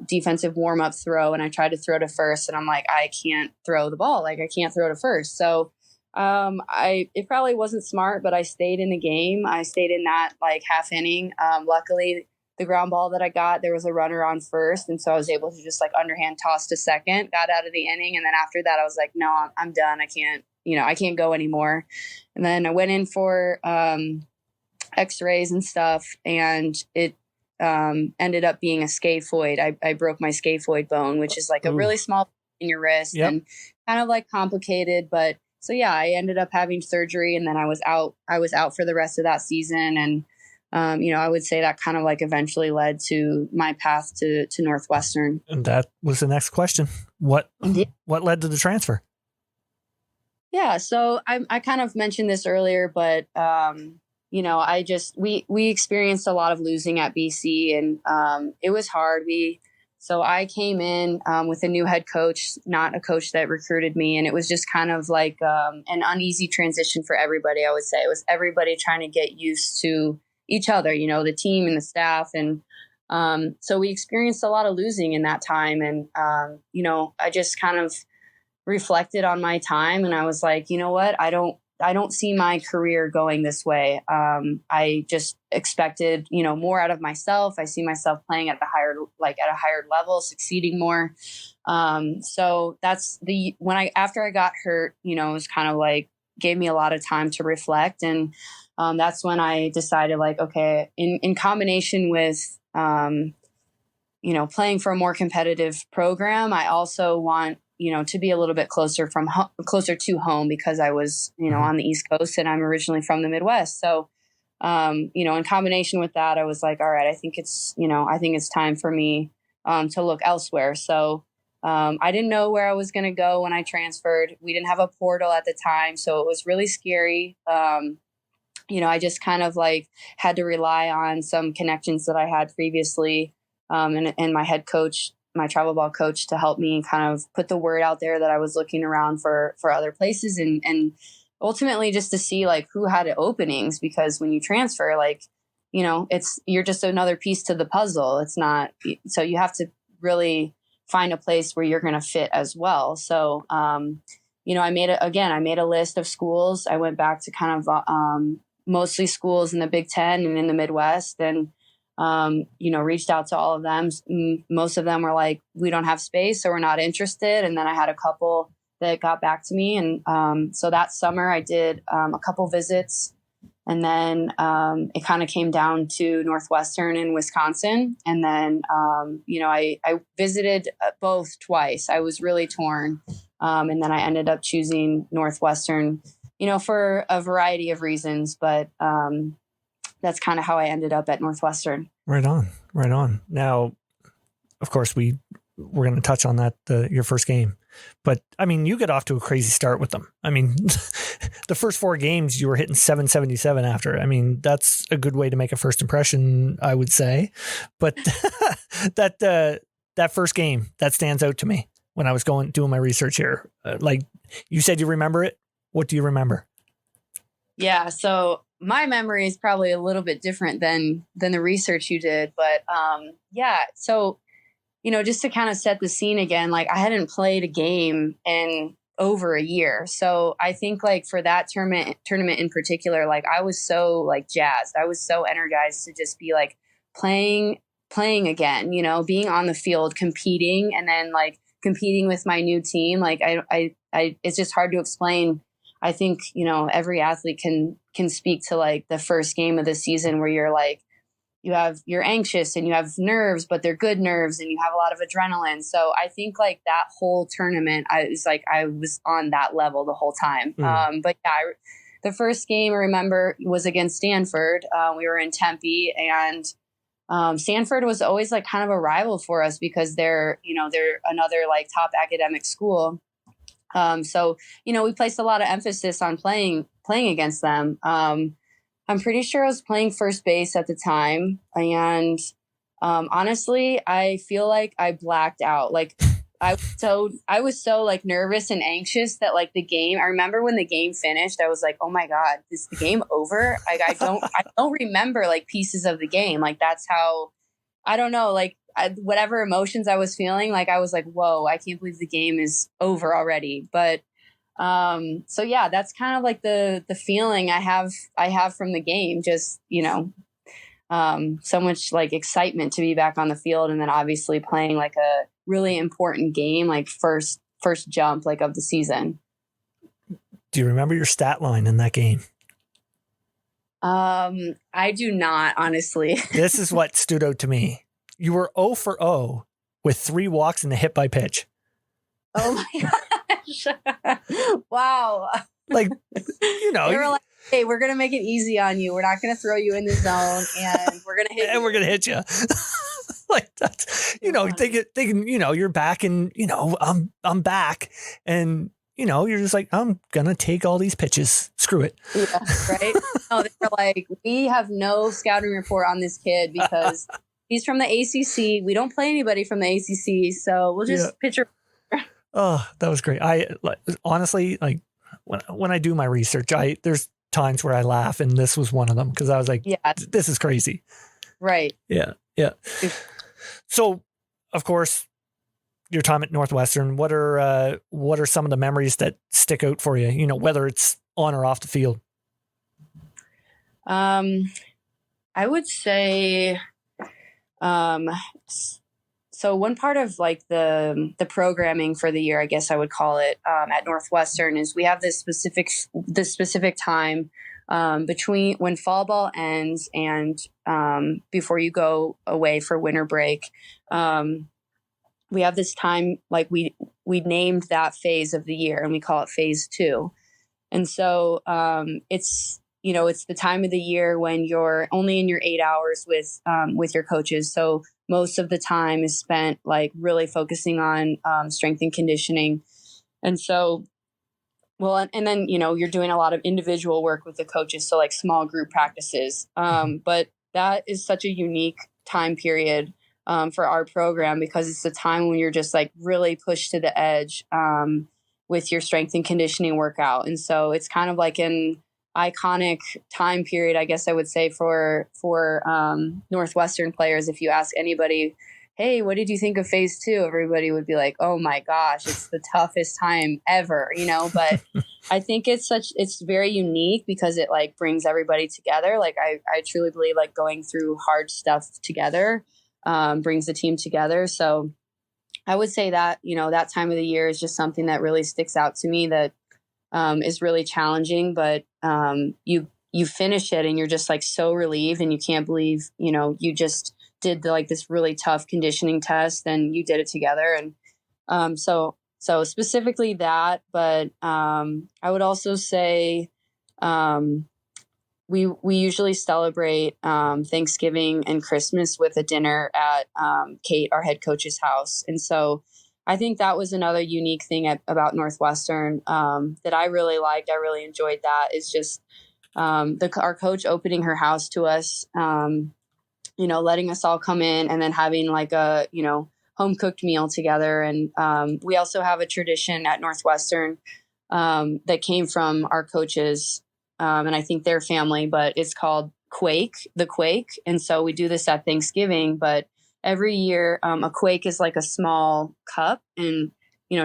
defensive warm up throw. And I tried to throw to first, and I'm like, I can't throw the ball. Like I can't throw to first. So it probably wasn't smart, but I stayed in the game. I stayed in that like half inning. Luckily, the ground ball that I got, there was a runner on first. And so I was able to just like underhand toss to second, got out of the inning. And then after that, I was like, no, I'm done. I can't go anymore. And then I went in for x-rays and stuff, and it ended up being a scaphoid. I broke my scaphoid bone, which is like a really small in your wrist. Yep. And kind of like complicated. But so, yeah, I ended up having surgery, and then I was out for the rest of that season. And I would say that kind of like eventually led to my path to Northwestern. And that was the next question. What led to the transfer? Yeah. So I kind of mentioned this earlier, but, we experienced a lot of losing at BC, and it was hard. So I came in with a new head coach, not a coach that recruited me. And it was just kind of like an uneasy transition for everybody, I would say. It was everybody trying to get used to each other, the team and the staff. And so we experienced a lot of losing in that time. And, I just kind of reflected on my time, and I was like, you know what? I don't see my career going this way. I just expected, more out of myself. I see myself playing at a higher level, succeeding more. So that's after I got hurt, it was kind of like, gave me a lot of time to reflect. And that's when I decided, like, okay, in combination with, playing for a more competitive program, I also want to be a little bit closer to home because I was, on the East Coast and I'm originally from the Midwest. So, in combination with that, I was like, all right, I think it's time for me to look elsewhere. So I didn't know where I was going to go when I transferred. We didn't have a portal at the time, so it was really scary. I just kind of like had to rely on some connections that I had previously, and my head coach, my travel ball coach, to help me kind of put the word out there that I was looking around for other places, and ultimately just to see like who had openings, because when you transfer, like, you're just another piece to the puzzle. It's not, so you have to really find a place where you're going to fit as well. So, I made a list of schools. I went back to kind of, mostly schools in the Big Ten and in the Midwest, and, reached out to all of them. Most of them were like, we don't have space, so we're not interested. And then I had a couple that got back to me. And, so that summer I did, a couple visits, and then, it kind of came down to Northwestern in Wisconsin. And then, I visited both twice. I was really torn. And then I ended up choosing Northwestern, for a variety of reasons, but, that's kind of how I ended up at Northwestern. Right on. Right on. Now, of course, we're going to touch on that, your first game, but I mean, you get off to a crazy start with them. I mean, the first 4 games you were hitting 777 after. I mean, that's a good way to make a first impression, I would say. But that first game, that stands out to me when I was doing my research here. Like you said, you remember it. What do you remember? Yeah. So my memory is probably a little bit different than the research you did, but, yeah. So, just to kind of set the scene again, like I hadn't played a game in over a year. So I think like for that tournament in particular, like I was so like jazzed. I was so energized to just be like playing again, being on the field, competing, and then like competing with my new team. Like I it's just hard to explain. I think, every athlete can speak to like the first game of the season where you're like, you're anxious and you have nerves, but they're good nerves and you have a lot of adrenaline. So I think like that whole tournament, I was on that level the whole time. But yeah, the first game I remember was against Stanford. We were in Tempe, and Stanford was always like kind of a rival for us because they're another like top academic school. So, we placed a lot of emphasis on playing against them. I'm pretty sure I was playing first base at the time. And, honestly, I feel like I blacked out. Like I was so like nervous and anxious that like I remember when the game finished, I was like, oh my God, is the game over? Like, I don't remember like pieces of the game. Like, that's how, I don't know, like, whatever emotions I was feeling, like I was like, whoa, I can't believe the game is over already. But so yeah, that's kind of like the feeling I have from the game. Just so much like excitement to be back on the field, and then obviously playing like a really important game, like first jump like of the season. Do you remember your stat line in that game? I do not, honestly. This is what stood out to me. You were 0 for 0 with 3 walks and a hit by pitch. Oh my gosh. Wow. Like, They were like, hey, we're going to make it easy on you. We're not going to throw you in the zone, and we're going to hit you. And we're going to hit you. Like that's, thinking, you're back, and, I'm back, and, you're just like, I'm going to take all these pitches. Screw it. Yeah, right? No, they were like, we have no scouting report on this kid because he's from the ACC. We don't play anybody from the ACC, so we'll just pitch her. Oh, that was great. I honestly, like when I do my research, there's times where I laugh, and this was one of them because I was like, yeah, this is crazy. Right. Yeah. Yeah. So, of course, your time at Northwestern, what are some of the memories that stick out for you, whether it's on or off the field? I would say, so one part of like the programming for the year, I guess I would call it, at Northwestern is we have this specific time, between when fall ball ends and, before you go away for winter break. we have this time, like we named that phase of the year and we call it phase 2. And so it's, it's the time of the year when you're only in your 8 hours with your coaches. So most of the time is spent like really focusing on strength and conditioning. And so, well, and then, you're doing a lot of individual work with the coaches. So like small group practices. But that is such a unique time period for our program, because it's the time when you're just like really pushed to the edge with your strength and conditioning workout. And so it's kind of like an iconic time period, I guess I would say, for Northwestern players. If you ask anybody, hey, what did you think of phase 2? Everybody would be like, oh my gosh, it's the toughest time ever, but I think it's very unique because it like brings everybody together. Like I truly believe like going through hard stuff together brings the team together. So I would say that, that time of the year is just something that really sticks out to me, that is really challenging, but you finish it and you're just like so relieved, and you can't believe, you just did this really tough conditioning test and you did it together. And so specifically that, but I would also say we usually celebrate Thanksgiving and Christmas with a dinner at Kate, our head coach's house. And so I think that was another unique thing about Northwestern that I really liked. I really enjoyed that, is just our coach opening her house to us, letting us all come in and then having like a, home cooked meal together. And we also have a tradition at Northwestern that came from our coaches and I think their family, but it's called the Quake. And so we do this at Thanksgiving, but every year a Quake is like a small cup, and,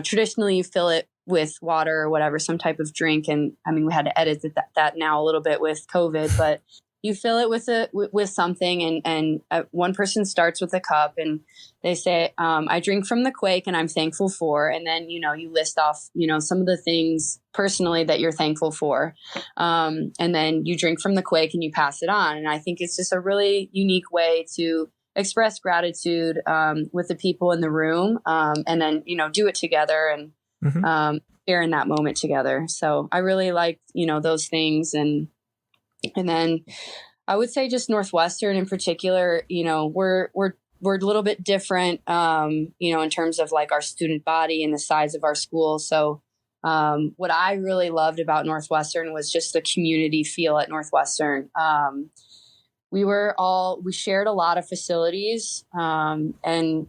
traditionally you fill it with water or whatever, some type of drink. And I mean, we had to edit that now a little bit with COVID, but you fill it with something, and one person starts with a cup and they say, I drink from the Quake and I'm thankful for. And then, you list off, some of the things personally that you're thankful for. And then you drink from the Quake and you pass it on. And I think it's just a really unique way to express gratitude with the people in the room, and then, do it together and share in that moment together. So I really like, those things. And then I would say just Northwestern in particular, we're a little bit different, in terms of like our student body and the size of our school. So what I really loved about Northwestern was just the community feel at Northwestern. We shared a lot of facilities, and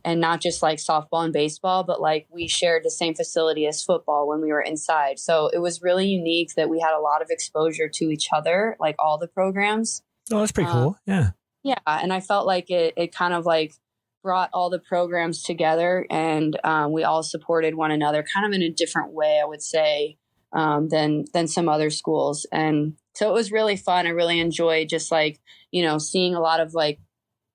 not just like softball and baseball, but like we shared the same facility as football when we were inside. So it was really unique that we had a lot of exposure to each other, like all the programs. Oh, that's pretty cool. Yeah. Yeah. And I felt like it kind of like brought all the programs together, and we all supported one another kind of in a different way, I would say, than some other schools. And so it was really fun. I really enjoyed just like, seeing a lot of like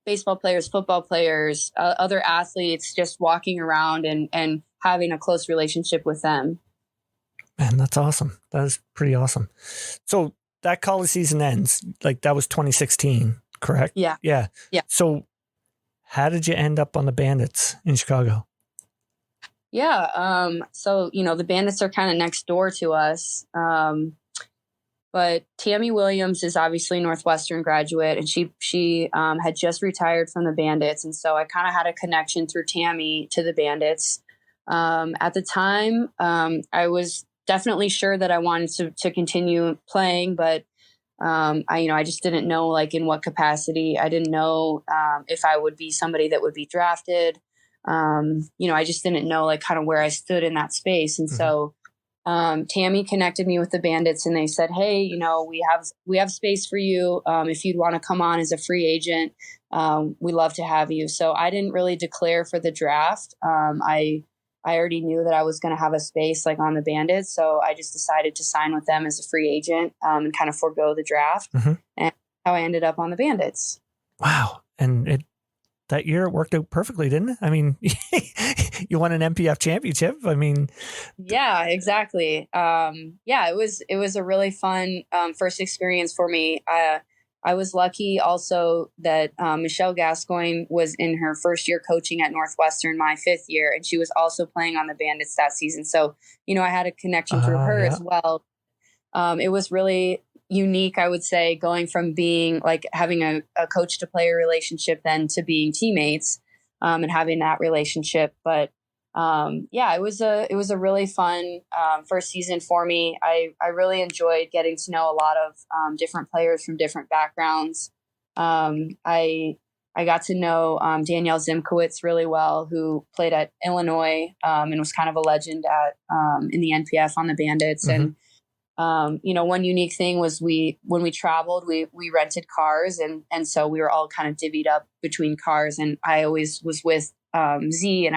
baseball players, football players, other athletes, just walking around and having a close relationship with them. Man, that's awesome. That is pretty awesome. So that college season ends, like that was 2016, correct? Yeah. Yeah. Yeah. So how did you end up on the Bandits in Chicago? Yeah. So, the Bandits are kind of next door to us. But Tammy Williams is obviously Northwestern graduate, and she had just retired from the Bandits. And so I kind of had a connection through Tammy to the Bandits. At the time, I was definitely sure that I wanted to continue playing, but I just didn't know like in what capacity. I didn't know if I would be somebody that would be drafted. I just didn't know like kind of where I stood in that space. And so Tammy connected me with the Bandits, and they said, hey, we have space for you. If you'd want to come on as a free agent, we love to have you. So I didn't really declare for the draft. I already knew that I was going to have a space like on the Bandits. So I just decided to sign with them as a free agent and kind of forego the draft. And how I ended up on the Bandits. Wow. And that year it worked out perfectly, didn't it? I mean, you won an NPF Championship. I mean, yeah, exactly. It was a really fun first experience for me. I was lucky also that Michelle Gascoigne was in her first year coaching at Northwestern, my 5th year, and she was also playing on the Bandits that season. So, I had a connection through her as well. It was really unique, I would say, going from being like having a coach to player relationship then to being teammates and having that relationship. But it was a really fun first season for me. I really enjoyed getting to know a lot of different players from different backgrounds. I got to know Danielle Zimkowitz really well, who played at Illinois and was kind of a legend at in the NPF on the Bandits. Mm-hmm. And one unique thing was when we traveled, we rented cars, and so we were all kind of divvied up between cars. And I always was with Z, and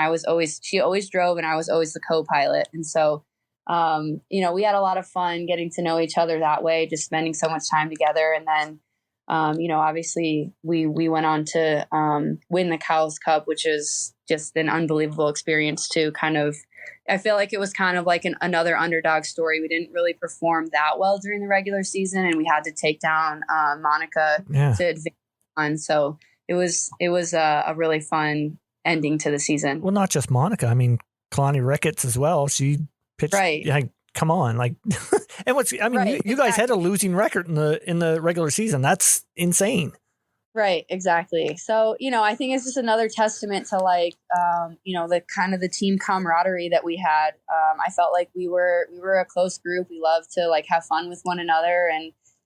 she always drove, and I was always the co-pilot. And so, we had a lot of fun getting to know each other that way, just spending so much time together. And then, obviously we went on to win the Cowles Cup, which is just an unbelievable experience to kind of, I feel like it was kind of like another underdog story. We didn't really perform that well during the regular season, and we had to take down Monica to advance on. So it was a really fun ending to the season. Well, not just Monica. I mean, Kalani Ricketts as well. She pitched. Right. Yeah, come on, like, and you guys had a losing record in the regular season. That's insane. Right, exactly. So, I think it's just another testament to like, the kind of the team camaraderie that we had. I felt like we were a close group. We loved to like have fun with one another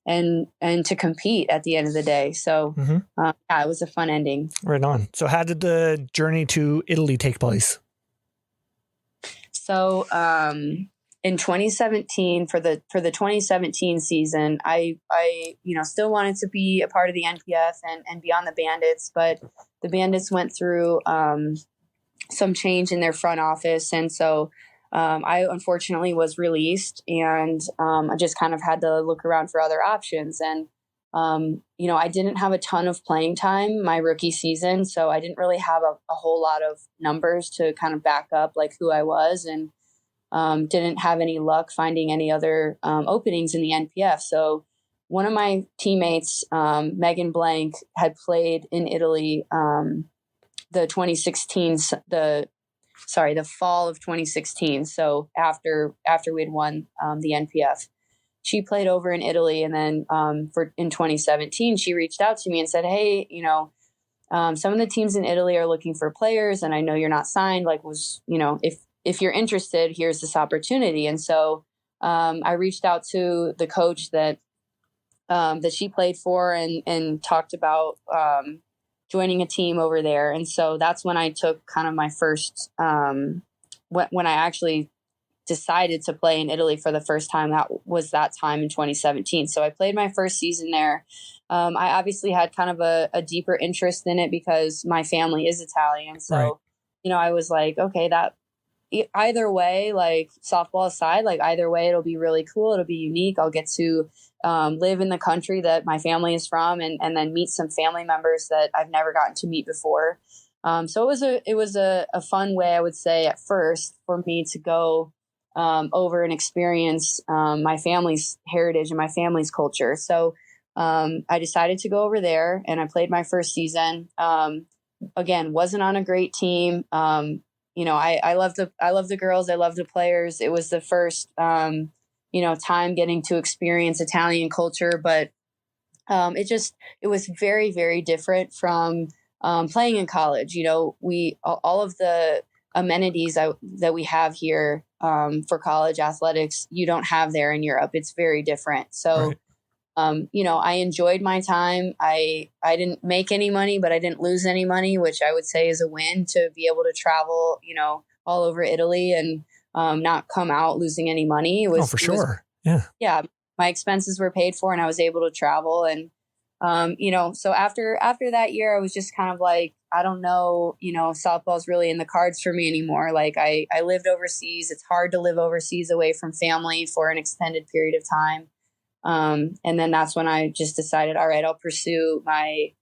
and to compete at the end of the day. So, it was a fun ending. Right on. So how did the journey to Italy take place? So, in 2017, for the 2017 season, I still wanted to be a part of the NPF and be on the Bandits, but the Bandits went through some change in their front office, and so I unfortunately was released, and I just kind of had to look around for other options. And I didn't have a ton of playing time my rookie season, so I didn't really have a whole lot of numbers to kind of back up like who I was, and didn't have any luck finding any other openings in the NPF. So one of my teammates, Megan Blank, had played in Italy the fall of 2016. So after we had won the NPF, she played over in Italy, and then in 2017, she reached out to me and said, "Hey, some of the teams in Italy are looking for players, and I know you're not signed. Like, if you're interested, here's this opportunity." And so I reached out to the coach that she played for and talked about joining a team over there. And so that's when I took kind of my first, when I actually decided to play in Italy for the first time. That was that time in 2017. So I played my first season there. I obviously had kind of a deeper interest in it because my family is Italian. So, I was like, okay, either way, like softball aside, like either way, it'll be really cool. It'll be unique. I'll get to live in the country that my family is from, and then meet some family members that I've never gotten to meet before. So it was a fun way, I would say, at first for me to go over and experience my family's heritage and my family's culture. So I decided to go over there, and I played my first season. Again, wasn't on a great team. I love the girls. I love the players. It was the first, time getting to experience Italian culture, but it was very, very different from playing in college. All of the amenities that we have here for college athletics, you don't have there in Europe. It's very different. So, I enjoyed my time. I didn't make any money, but I didn't lose any money, which I would say is a win, to be able to travel, all over Italy and not come out losing any money. It was, for sure. Yeah. My expenses were paid for, and I was able to travel. And, so after that year, I was just kind of like, I don't know, softball's really in the cards for me anymore. Like I lived overseas. It's hard to live overseas away from family for an extended period of time. And then that's when I just decided, all right, I'll pursue my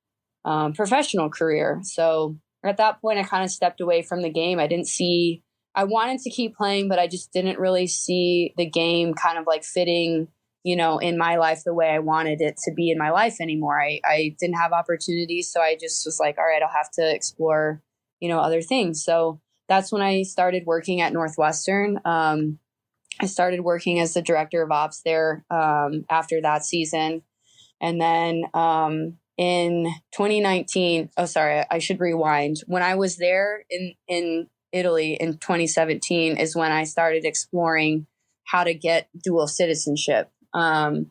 professional career. So at that point, I kind of stepped away from the game. I wanted to keep playing, but I just didn't really see the game kind of like fitting in my life the way I wanted it to be in my life anymore. I didn't have opportunities. So I just was like, all right, I'll have to explore, other things. So that's when I started working at Northwestern. I started working as the director of ops there after that season. And then in 2019, I should rewind. When I was there in Italy in 2017 is when I started exploring how to get dual citizenship. And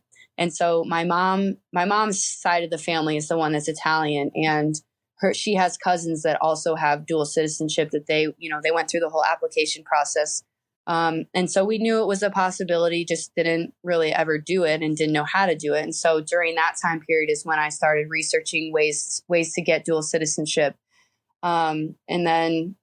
so my mom's side of the family is the one that's Italian, and she has cousins that also have dual citizenship that they went through the whole application process. And so we knew it was a possibility, just didn't really ever do it and didn't know how to do it. And so during that time period is when I started researching ways to get dual citizenship. And then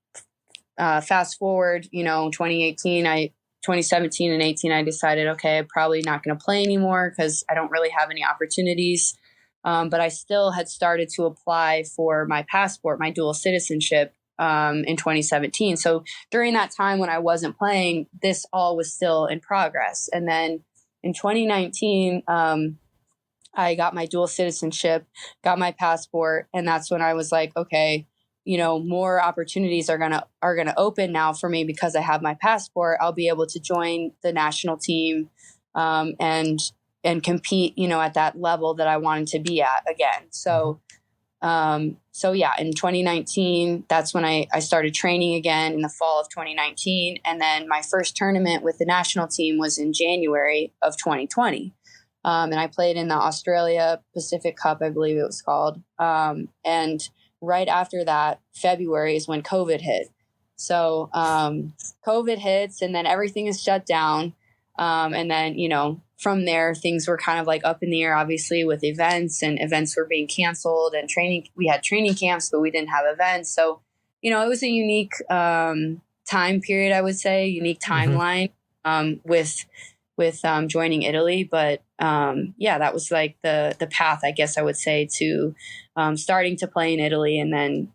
fast forward, 2017 and 18, I decided, okay, I'm probably not going to play anymore because I don't really have any opportunities. But I still had started to apply for my passport, my dual citizenship, in 2017. So during that time when I wasn't playing, this all was still in progress. And then in 2019, I got my dual citizenship, got my passport. And that's when I was like, okay, more opportunities are going to open now for me because I have my passport. I'll be able to join the national team, and compete, at that level that I wanted to be at again. So yeah, in 2019, that's when I started training again in the fall of 2019. And then my first tournament with the national team was in January of 2020. And I played in the Australia Pacific Cup, I believe it was called. And right after that, February is when COVID hit. So COVID hits and then everything is shut down. And then, from there, things were kind of like up in the air, obviously, with events, and events were being canceled, and training. We had training camps, but we didn't have events. So, it was a unique time period, I would say, unique timeline with joining Italy. But that was like the path, I guess I would say, to starting to play in Italy and then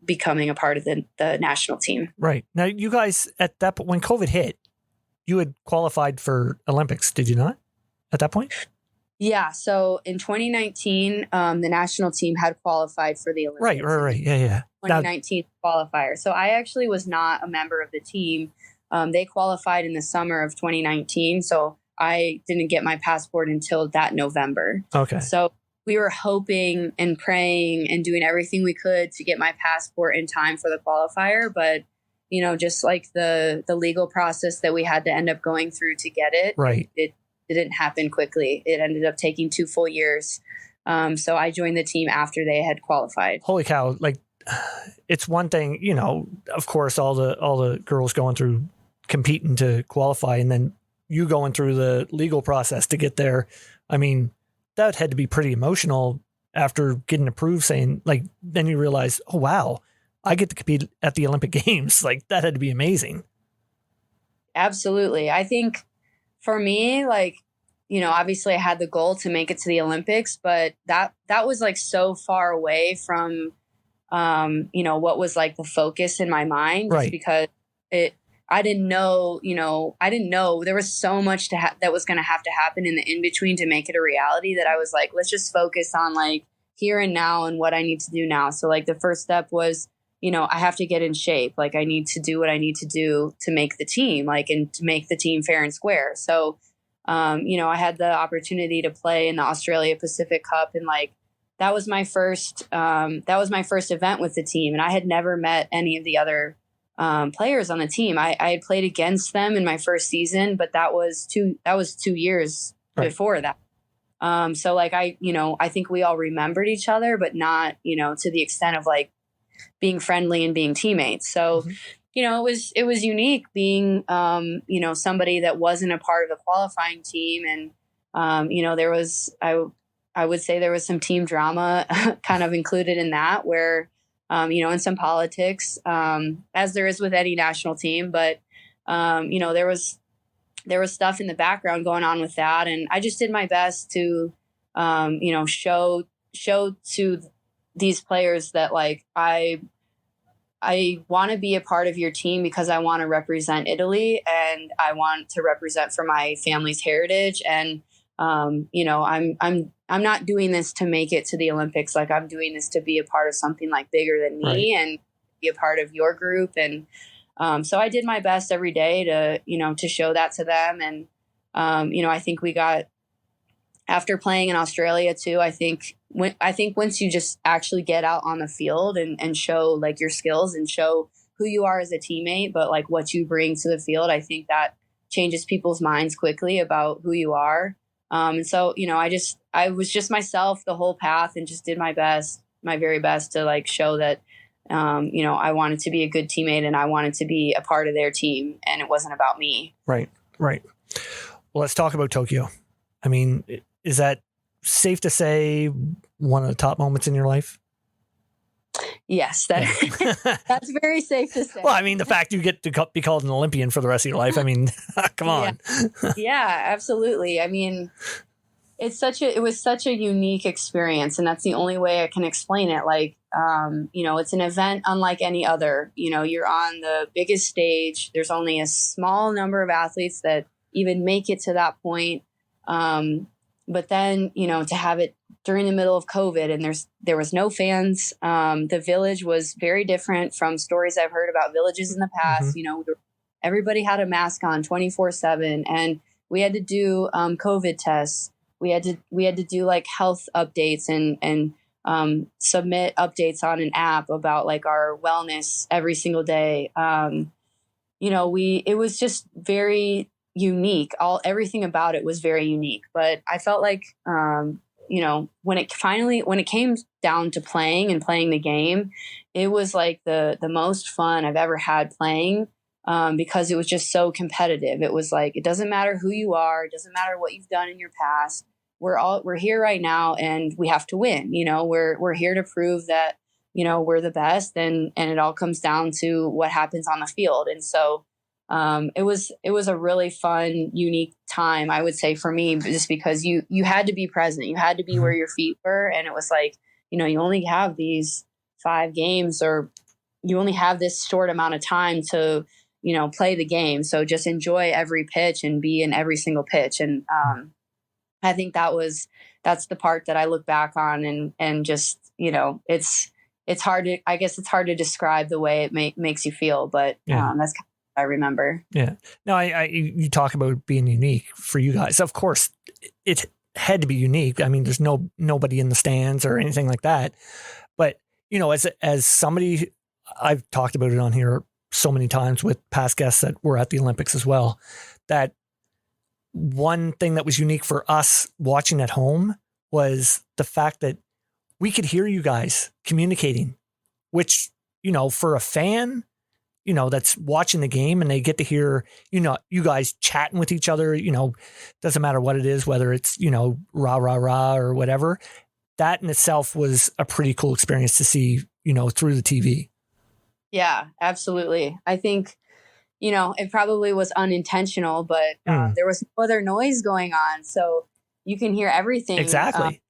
becoming a part of the national team. Right. Now, you guys, at that point, when COVID hit, you had qualified for Olympics, did you not, at that point? Yeah. So in 2019, the national team had qualified for the Olympics. Right. Yeah. 2019 qualifier. So I actually was not a member of the team. They qualified in the summer of 2019. So I didn't get my passport until that November. Okay. So we were hoping and praying and doing everything we could to get my passport in time for the qualifier. But just like the legal process that we had to end up going through to get it, right. It didn't happen quickly. It ended up taking 2 full years. So I joined the team after they had qualified. Holy cow. Like, it's one thing, of course, all the girls going through competing to qualify, and then you going through the legal process to get there. I mean, that had to be pretty emotional after getting approved, saying, like, then you realize, oh, wow, I get to compete at the Olympic Games. Like, that had to be amazing. Absolutely. I think for me, like, obviously I had the goal to make it to the Olympics, but that was like so far away from, what was like the focus in my mind, right? Because I didn't know there was so much that was going to have to happen in the in-between to make it a reality, that I was like, let's just focus on like here and now and what I need to do now. So like the first step was, I have to get in shape. Like I need to do what I need to do to make the team, like, and to make the team fair and square. So, I had the opportunity to play in the Australia Pacific Cup, and like, that was my first event with the team. And I had never met any of the other, players on the team. I had played against them in my first season, but that was 2 years right. before that. So like, I think we all remembered each other, but not, to the extent of like being friendly and being teammates. So, it was unique being, somebody that wasn't a part of the qualifying team. And, there was, I would say there was some team drama kind of included in that, where, and some politics, as there is with any national team. But, there was stuff in the background going on with that. And I just did my best to, show to these players that like, I want to be a part of your team because I want to represent Italy, and I want to represent for my family's heritage. And I'm not doing this to make it to the Olympics. Like, I'm doing this to be a part of something like bigger than me, right, and be a part of your group. And so I did my best every day to show that to them. And I think we got, after playing in Australia too, I think once you just actually get out on the field and show like your skills and show who you are as a teammate, but like what you bring to the field, I think that changes people's minds quickly about who you are. And so, I was just myself the whole path and just did my very best to like show that, I wanted to be a good teammate and I wanted to be a part of their team, and it wasn't about me. Right. Well, let's talk about Tokyo. I mean, is that safe to say one of the top moments in your life? Yes, that's very safe to say. Well, I mean, the fact you get to be called an Olympian for the rest of your life, I mean, come on. Yeah, absolutely. I mean, it was such a unique experience, and that's the only way I can explain it. Like, it's an event unlike any other. You're on the biggest stage. There's only a small number of athletes that even make it to that point. But then, to have it during the middle of COVID, and there was no fans. The village was very different from stories I've heard about villages in the past. Mm-hmm. Everybody had a mask on 24/7, and we had to do COVID tests. We had to do like health updates and submit updates on an app about like our wellness every single day. It was just very unique. Everything about it was very unique, but I felt like, when it came down to playing the game, it was like the most fun I've ever had playing, because it was just so competitive. It was like, it doesn't matter who you are. It doesn't matter what you've done in your past. We're here right now and we have to win. We're here to prove that, we're the best, and it all comes down to what happens on the field. And so, it was a really fun, unique time, I would say, for me, just because you had to be present. You had to be where your feet were. And it was like, you only have these 5 games, or you only have this short amount of time to, play the game. So just enjoy every pitch and be in every single pitch. And, I think that's the part that I look back on and just, it's hard to describe the way it makes you feel, but, that's kind of what I remember. Yeah. No, you talk about being unique for you guys. Of course, it had to be unique. I mean, there's nobody in the stands or anything like that. But, as somebody, I've talked about it on here so many times with past guests that were at the Olympics as well, that one thing that was unique for us watching at home was the fact that we could hear you guys communicating, which, for a fan, that's watching the game and they get to hear, you guys chatting with each other, doesn't matter what it is, whether it's, rah, rah, rah, or whatever. That in itself was a pretty cool experience to see, through the TV. Yeah, absolutely. I think, it probably was unintentional, but there was no other noise going on. So you can hear everything. Exactly.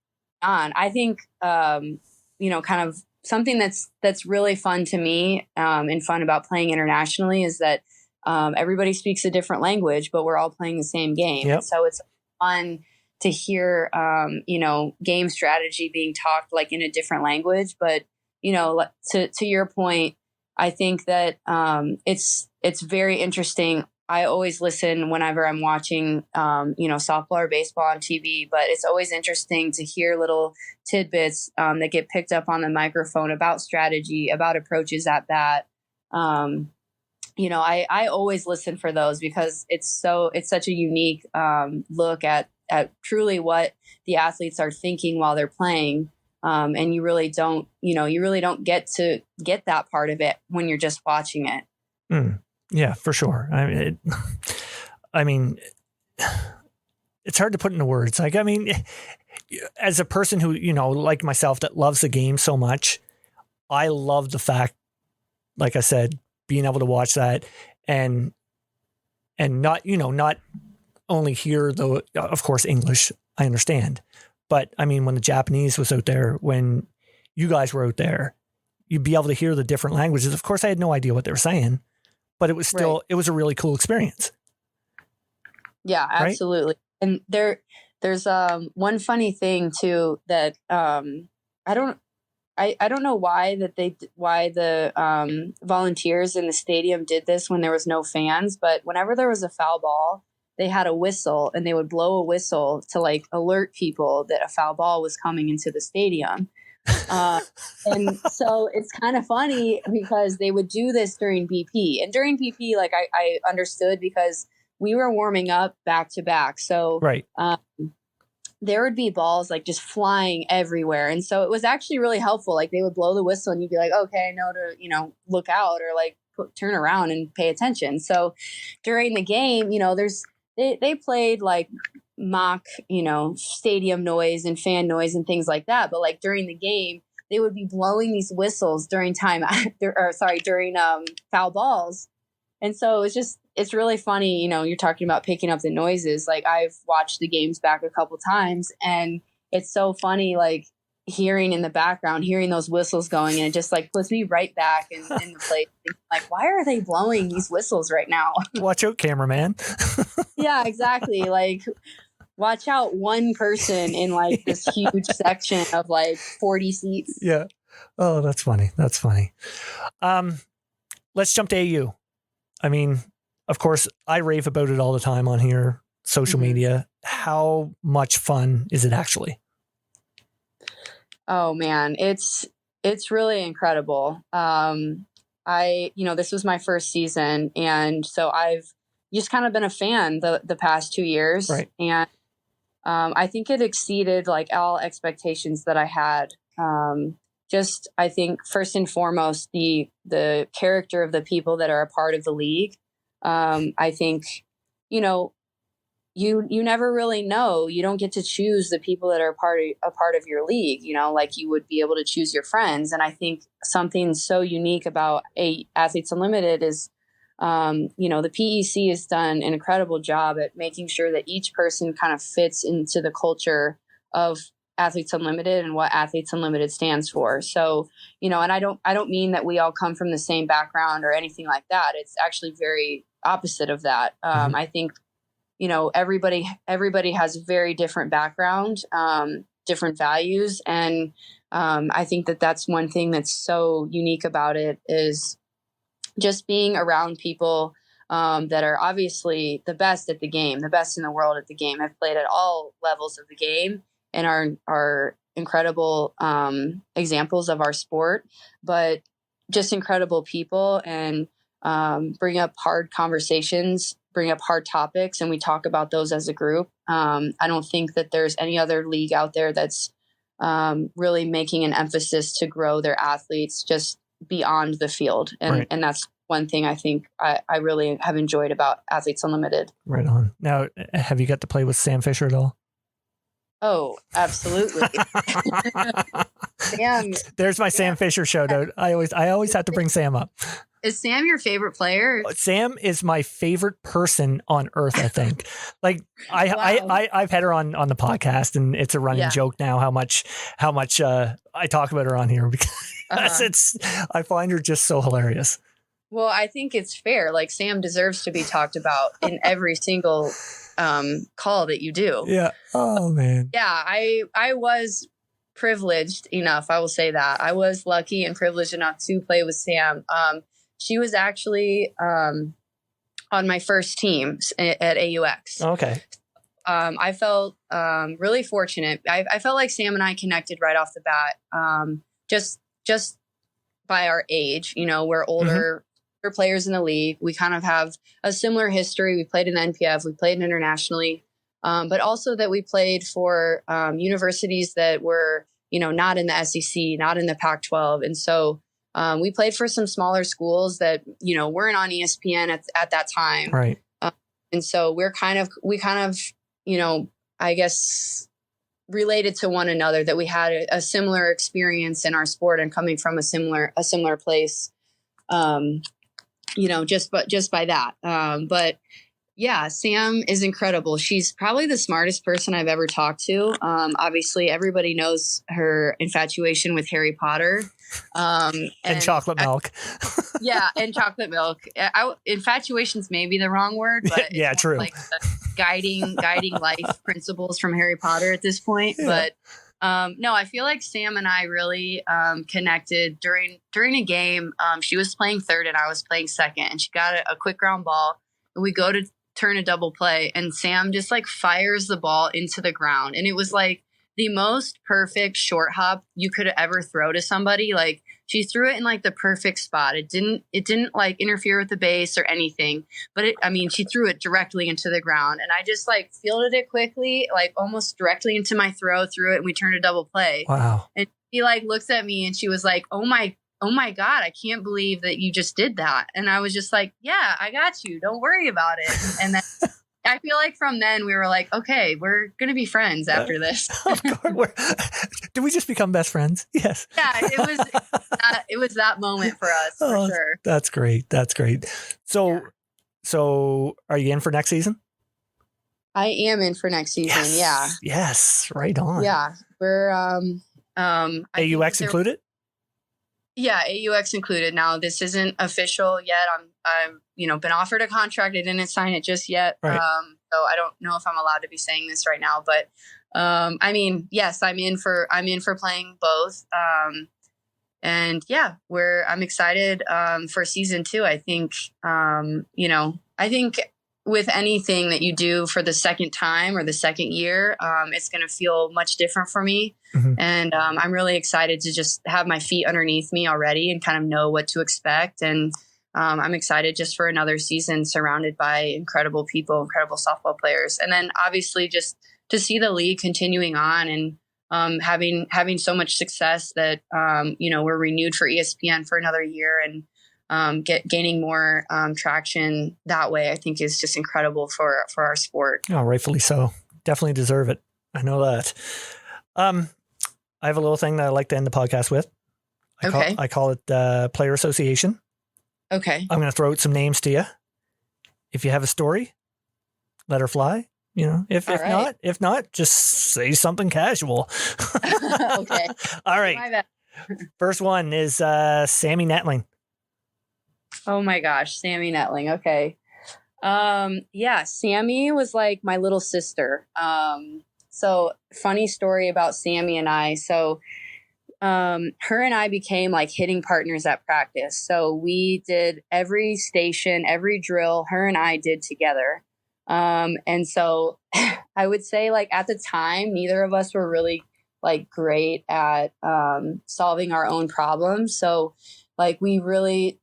On. I think, kind of something that's really fun to me and fun about playing internationally is that everybody speaks a different language, but we're all playing the same game. Yep. So it's fun to hear, game strategy being talked like in a different language. But, to your point, I think that it's very interesting. I always listen whenever I'm watching, softball or baseball on TV, but it's always interesting to hear little tidbits that get picked up on the microphone about strategy, about approaches at bat. I always listen for those because it's such a unique look at truly what the athletes are thinking while they're playing. And you really don't get to get that part of it when you're just watching it. Yeah, for sure. I mean, it's hard to put into words. Like, I mean, as a person who, like myself, that loves the game so much, I love the fact, like I said, being able to watch that and not only hear of course, English, I understand. But I mean, when the Japanese was out there, when you guys were out there, you'd be able to hear the different languages. Of course, I had no idea what they were saying, but it was still, It was a really cool experience. Yeah, absolutely. Right? And There's one funny thing too that I don't know why the volunteers in the stadium did this when there was no fans, but whenever there was a foul ball, they had a whistle and they would blow a whistle to like alert people that a foul ball was coming into the stadium. And so it's kind of funny because they would do this during BP, and during BP, like I understood because we were warming up back to back. So right. There would be balls like just flying everywhere. And so it was actually really helpful. Like they would blow the whistle and you'd be like, okay, I know to, look out or like turn around and pay attention. So during the game, they played like mock, stadium noise and fan noise and things like that. But like during the game, they would be blowing these whistles during during foul balls. And so it's really funny, you're talking about picking up the noises. Like I've watched the games back a couple times and it's so funny, like hearing in the background, hearing those whistles going, and it just like puts me right back in the place. Like, why are they blowing these whistles right now? Watch out, cameraman. Yeah, exactly. Like, watch out, one person in like this huge section of like 40 seats. Yeah. Oh, that's funny. That's funny. Let's jump to AU. I mean, of course, I rave about it all the time on here, social media. How much fun is it actually? Oh man, it's really incredible. This was my first season, and so I've just kind of been a fan the past 2 years, right. And I think it exceeded like all expectations that I had. I think first and foremost, the character of the people that are a part of the league. I think, you never really know. You don't get to choose the people that are a part of your league, like you would be able to choose your friends. And I think something so unique about Athletes Unlimited is, the PEC has done an incredible job at making sure that each person kind of fits into the culture of Athletes Unlimited and what Athletes Unlimited stands for. So, and I don't mean that we all come from the same background or anything like that. It's actually very opposite of that. I think, everybody has a very different background, different values. And I think that that's one thing that's so unique about it is just being around people that are obviously the best at the game, the best in the world at the game, have played at all levels of the game and are incredible examples of our sport, but just incredible people and bring up hard conversations, bring up hard topics, and we talk about those as a group. I don't think that there's any other league out there that's really making an emphasis to grow their athletes just beyond the field. And, right. And that's one thing I think I really have enjoyed about Athletes Unlimited. Right on. Now, have you got to play with Sam Fisher at all? Oh, absolutely. Sam. There's my Sam Fisher shout out. I always have to bring Sam up. Is Sam your favorite player? Sam is my favorite person on earth, I think. Like I've had her on the podcast, and it's a running joke now how much I talk about her on here because I find her just so hilarious. Well, I think it's fair. Like Sam deserves to be talked about in every single call that you do. Yeah. Oh man. Yeah, I was privileged enough. I will say that I was lucky and privileged enough to play with Sam. She was actually on my first team at AUX. Okay. I felt really fortunate. I felt like Sam and I connected right off the bat. Just by our age, we're older. We're players in the league. We kind of have a similar history. We played in the NPF. We played internationally, but also that we played for universities that were, not in the SEC, not in the Pac-12. And so we played for some smaller schools that, weren't on ESPN at that time. Right. And so we kind of, I guess, related to one another, that we had a similar experience in our sport and coming from a similar place. Just by that. But Yeah, Sam is incredible. She's probably the smartest person I've ever talked to. Obviously, everybody knows her infatuation with Harry Potter. And chocolate milk. Yeah, and chocolate milk. Infatuation's maybe the wrong word, but yeah, it's true. like guiding life principles from Harry Potter at this point. Yeah. But no, I feel like Sam and I really connected during a game. She was playing third and I was playing second, and she got a quick ground ball. And we go to turn a double play, and Sam just like fires the ball into the ground, and it was like the most perfect short hop you could ever throw to somebody. Like, she threw it in like the perfect spot. It didn't like interfere with the base or anything, but she threw it directly into the ground, and I just like fielded it quickly, like almost directly into my throw, threw it, and we turned a double play. Wow. And she like looks at me and she was like, oh my God, I can't believe that you just did that. And I was just like, yeah, I got you. Don't worry about it. And then I feel like from then we were like, okay, we're going to be friends after this. Of course. Did we just become best friends? Yes. Yeah, it was that moment for us, for sure. That's great. That's great. So are you in for next season? I am in for next season. Yes. Yeah. Yes. Right on. Yeah. We're, AUX included? Yeah, AUX included. Now, this isn't official yet. I'm been offered a contract. I didn't sign it just yet. Right. So I don't know if I'm allowed to be saying this right now, but yes, I'm in for playing both. And yeah, I'm excited for season 2. I think I think with anything that you do for the second time or the second year, it's going to feel much different for me. Mm-hmm. And I'm really excited to just have my feet underneath me already and kind of know what to expect. And I'm excited just for another season surrounded by incredible people, incredible softball players. And then obviously just to see the league continuing on and having so much success that, we're renewed for ESPN for another year and gaining more traction that way, I think is just incredible for our sport. Oh, rightfully so. Definitely deserve it. I know that. I have a little thing that I like to end the podcast with. I call it Player Association. Okay. I'm going to throw out some names to you. If you have a story, let her fly. If not, just say something casual. Okay. All right. First one is Sammy Netling. Oh my gosh, Sammy Netling. Okay. Sammy was like my little sister. So funny story about Sammy and I. So her and I became like hitting partners at practice. So we did every station, every drill her and I did together. And so I would say like at the time, neither of us were really like great at solving our own problems. So like we really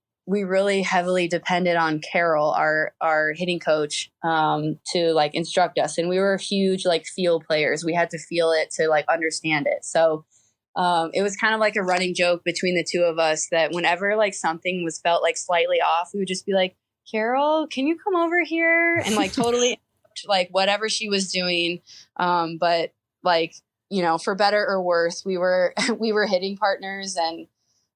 heavily depended on Carol, our hitting coach, to like instruct us. And we were huge like feel players. We had to feel it to like understand it. So it was kind of like a running joke between the two of us that whenever like something was felt like slightly off, we would just be like, Carol, can you come over here? And like totally like whatever she was doing. But like, for better or worse, we were hitting partners. And,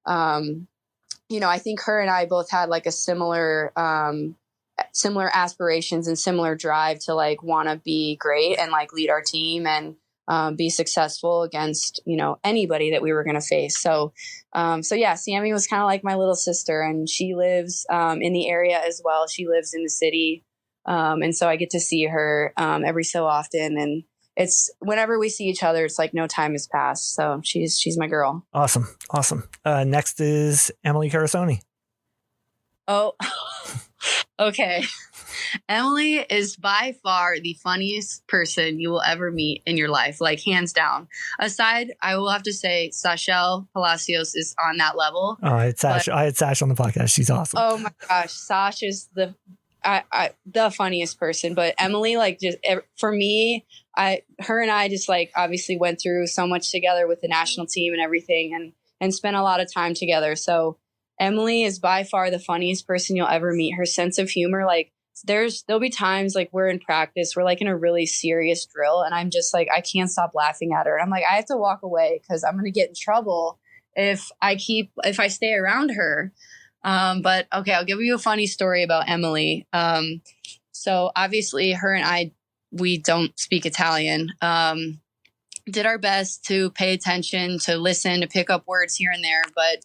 I think her and I both had like a similar aspirations and similar drive to like want to be great and like lead our team and be successful against, anybody that we were going to face. So Sammy was kind of like my little sister, and she lives in the area as well. She lives in the city. And so I get to see her every so often, and it's whenever we see each other, it's like no time has passed. So she's my girl. Awesome. Next is Emily Carasoni. Oh, okay. Emily is by far the funniest person you will ever meet in your life, like hands down. Aside, I will have to say Sachelle Palacios is on that level. Oh, I had Sash on the podcast. She's awesome. Oh my gosh. Sash is the funniest person, but Emily, like just for me, her and I just like obviously went through so much together with the national team and everything and spent a lot of time together. So Emily is by far the funniest person you'll ever meet. Her sense of humor, like there'll be times like we're in practice, we're like in a really serious drill, and I'm just like, I can't stop laughing at her. And I'm like, I have to walk away because I'm going to get in trouble if I stay around her. But okay, I'll give you a funny story about Emily. So obviously her and I, we don't speak Italian. Did our best to pay attention, to listen, to pick up words here and there. But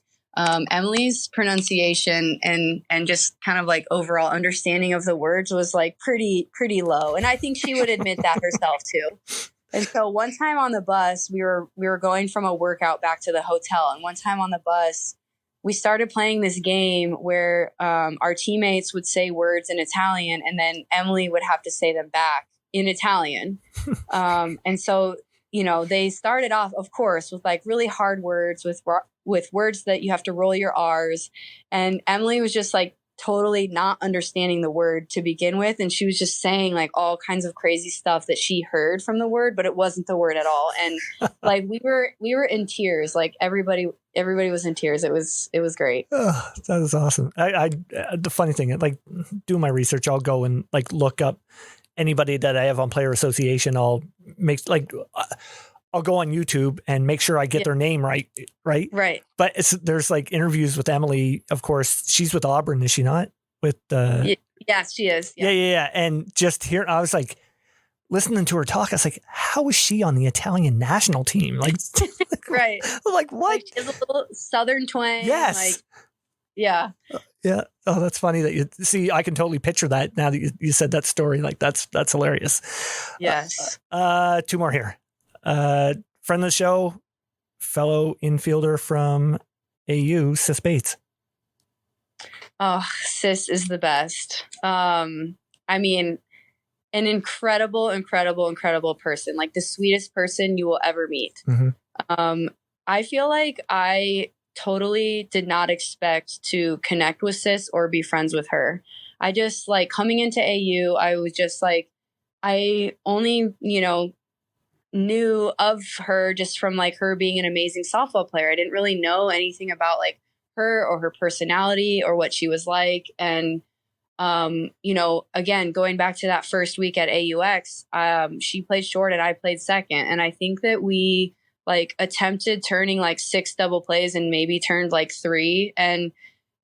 Emily's pronunciation and just kind of like overall understanding of the words was like pretty low. And I think she would admit that herself too. And so one time on the bus, we were going from a workout back to the hotel. And one time on the bus, we started playing this game where our teammates would say words in Italian, and then Emily would have to say them back in Italian. And so, you know, they started off, of course, with like really hard words, with words that you have to roll your R's. And Emily was just like totally not understanding the word to begin with. And she was just saying like all kinds of crazy stuff that she heard from the word, but it wasn't the word at all. And like we were in tears. Like everybody was in tears. It was great. Oh, that is awesome. I the funny thing, like doing my research, I'll go and like look up anybody that I have on Player Association. I'll go on YouTube and make sure I get their name right. Right. But there's like interviews with Emily. Of course, she's with Auburn, is she not? Yes, she is. Yeah. And just here, I was like listening to her talk. I was like, how is she on the Italian national team? Like, right. Like what? Like, she has a little Southern twang. Yes. Like, yeah. Yeah. Oh, that's funny that you see. I can totally picture that now that you said that story. Like that's hilarious. Yes. Two more here. Friend of the show, fellow infielder from AU, Sis Bates. Oh, Sis is the best. I mean, an incredible person, like the sweetest person you will ever meet. Mm-hmm. I feel like I totally did not expect to connect with Sis or be friends with her. I just like coming into AU, I was just like, I only, knew of her just from like her being an amazing softball player. I didn't really know anything about like her or her personality or what she was like. And, again, going back to that first week at AUX, she played short and I played second. And I think that we like attempted turning like 6 double plays and maybe turned like 3. And,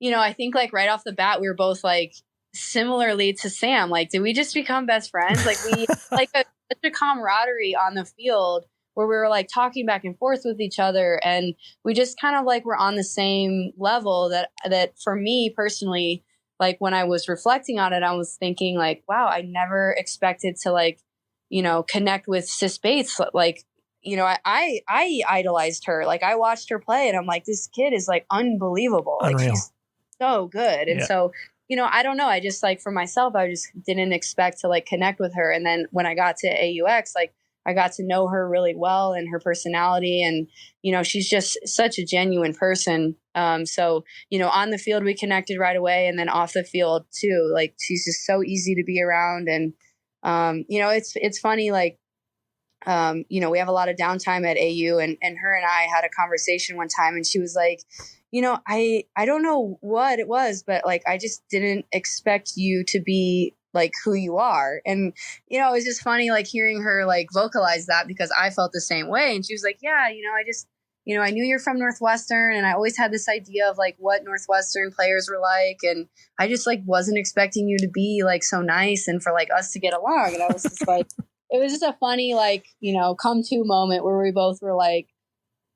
I think like right off the bat, we were both like similarly to Sam, like, did we just become best friends? Like we like such a camaraderie on the field where we were like talking back and forth with each other. And we just kind of like were on the same level that for me personally, like when I was reflecting on it, I was thinking like, wow, I never expected to like, connect with Sis Bates. Like, I idolized her. Like I watched her play and I'm like, this kid is like unbelievable. Unreal. Like she's so good. And so, I don't know. I just like for myself, I just didn't expect to like connect with her. And then when I got to AUX, like I got to know her really well and her personality. And, she's just such a genuine person. So, on the field, we connected right away. And then off the field too, like she's just so easy to be around. And, it's funny, like, we have a lot of downtime at AU and her and I had a conversation one time and she was like, I don't know what it was, but like, I just didn't expect you to be like who you are. And, it was just funny, like hearing her like vocalize that because I felt the same way. And she was like, yeah, I just, I knew you're from Northwestern and I always had this idea of like what Northwestern players were like. And I just like wasn't expecting you to be like so nice and for like us to get along. And I was just like, it was just a funny, like, come to moment where we both were like,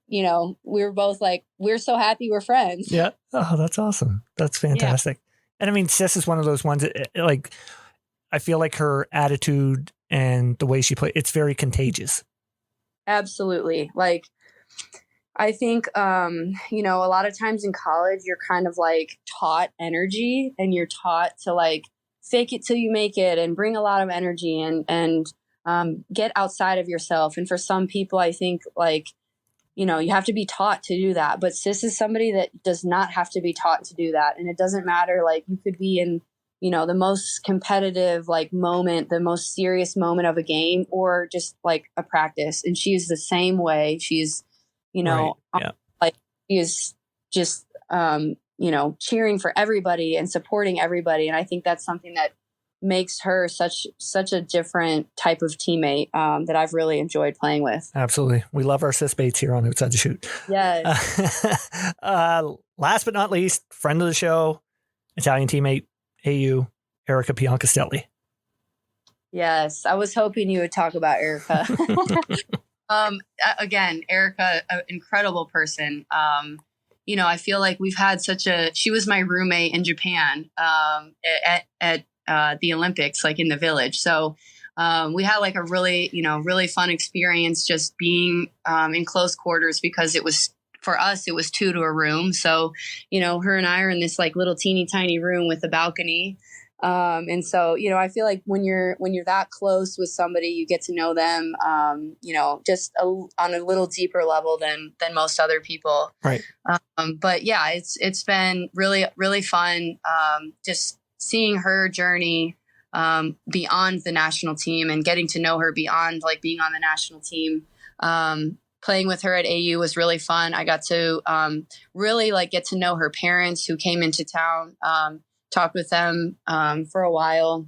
we were both like, we're so happy we're friends. Yeah. Oh, that's awesome. That's fantastic. Yeah. And I mean, Sis is one of those ones that, like, I feel like her attitude and the way she plays, it's very contagious. Absolutely. Like, I think, a lot of times in college, you're kind of like taught energy and you're taught to like fake it till you make it and bring a lot of energy and get outside of yourself. And for some people, I think like, you have to be taught to do that. But Sis is somebody that does not have to be taught to do that. And it doesn't matter. Like you could be in, the most competitive like moment, the most serious moment of a game or just like a practice. And she's the same way. She's, right. Yeah. like she is just, cheering for everybody and supporting everybody. And I think that's something that makes her such a different type of teammate that I've really enjoyed playing with. Absolutely. We love our Sis Bates here on Outside the Chute. Yes. Last but not least, friend of the show, Italian teammate, AU, Erica Piancastelli. Yes, I was hoping you would talk about Erica. Again, Erica, an incredible person. I feel like we've had she was my roommate in Japan at the Olympics, like in the village. So we had like a really fun experience just being in close quarters, because for us, it was 2 to a room. So, her and I are in this like little teeny tiny room with a balcony. And so, I feel like when you're that close with somebody, you get to know them, just on a little deeper level than most other people. Right. But yeah, it's been really, really fun. Just seeing her journey, beyond the national team and getting to know her beyond like being on the national team. Playing with her at AU was really fun. I got to, really like get to know her parents who came into town, talked with them for a while,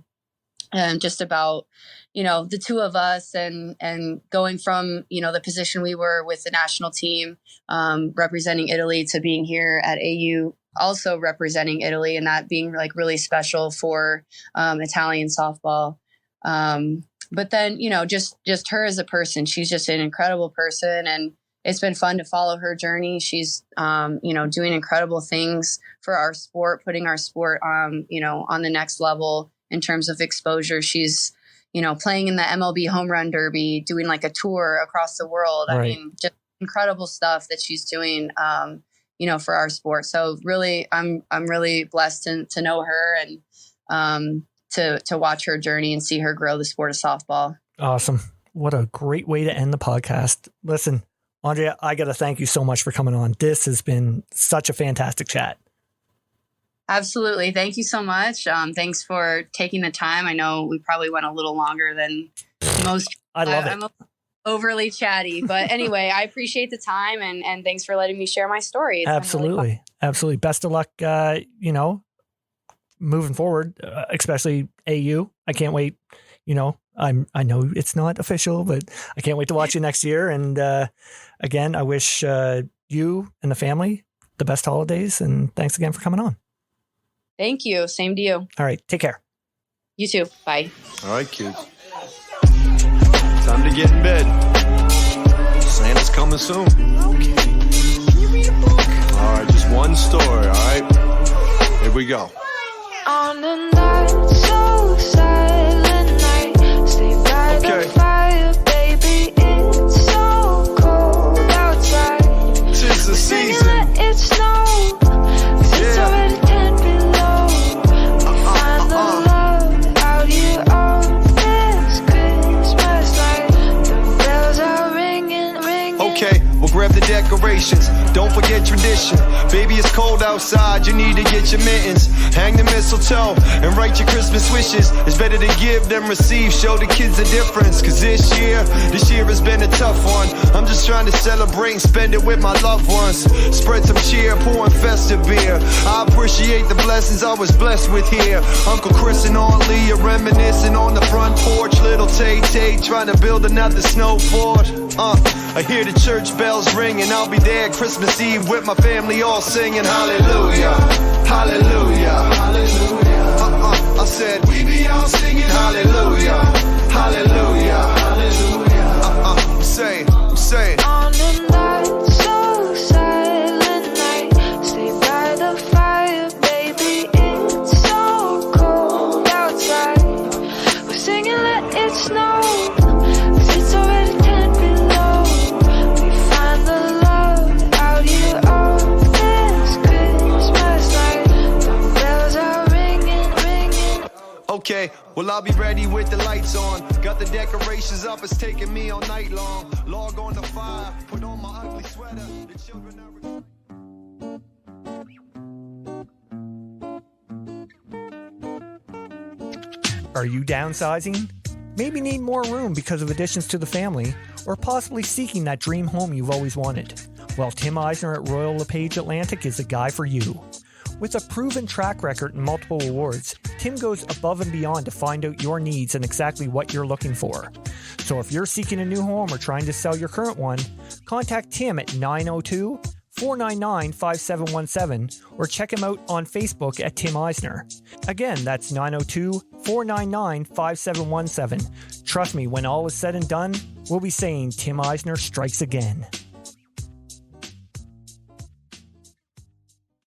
and just about, the two of us and going from, the position we were with the national team, representing Italy, to being here at AU, also representing Italy, and that being like really special for Italian softball. But then, just her as a person, she's just an incredible person, and it's been fun to follow her journey. She's, doing incredible things for our sport, putting our sport, on the next level in terms of exposure. She's, playing in the MLB Home Run Derby, doing like a tour across the world. Right. I mean, just incredible stuff that she's doing, for our sport. So really, I'm really blessed to know her and to watch her journey and see her grow the sport of softball. Awesome. What a great way to end the podcast. Listen, Andrea, I got to thank you so much for coming on. This has been such a fantastic chat. Absolutely. Thank you so much. Thanks for taking the time. I know we probably went a little longer than most. I love it. I'm overly chatty, but anyway, I appreciate the time and thanks for letting me share my story. It's absolutely. Really absolutely. Best of luck, moving forward, especially AU. I can't wait. I know it's not official, but I can't wait to watch you next year. And again, I wish you and the family the best holidays. And thanks again for coming on. Thank you. Same to you. All right. Take care. You too. Bye. All right, kids. Time to get in bed. Santa's coming soon. Okay. Can you read a book? All right, just one story. All right. Here we go. On a night so silent night, stay by the fire, baby. It's so cold outside. 'Tis the season. It snow. It's already 10 below. Find the love out here on this Christmas night. The bells are ringing. Okay, we'll grab the decorations. Don't forget tradition. Baby, it's cold outside. You need to get your mittens. Hang the mistletoe and write your Christmas wishes. It's better to give than receive. Show the kids the difference. Cause this year has been a tough one. I'm just trying to celebrate and spend it with my loved ones. Spread some cheer, pouring festive beer. I appreciate the blessings I was blessed with here. Uncle Chris and Aunt Lee are reminiscing on the front porch. Little Tay-Tay trying to build another snow fort. I hear the church bells ringing. I'll be there Christmas Eve with my family all singing hallelujah, hallelujah, hallelujah. I said we be all singing hallelujah, hallelujah, hallelujah. I'm saying. On a night so silent night, stay by the fire, baby. It's so cold outside. We're singing let it snow. It's already 10 below. We find the love out here on this Christmas night. The bells are ringing. Okay, well I'll be ready with the lights on. Got the decorations up, it's taking me all night long. Log on the fire, put on my ugly sweater. The children Are you downsizing? Maybe need more room because of additions to the family, or possibly seeking that dream home you've always wanted? Well, Tim Eisner at Royal LePage Atlantic is the guy for you. With a proven track record and multiple awards, Tim goes above and beyond to find out your needs and exactly what you're looking for. So if you're seeking a new home or trying to sell your current one, contact Tim at 902 902-499-5717 or check him out on Facebook at Tim Eisner. Again, that's 902-499-5717. Trust me, when all is said and done, we'll be saying Tim Eisner strikes again.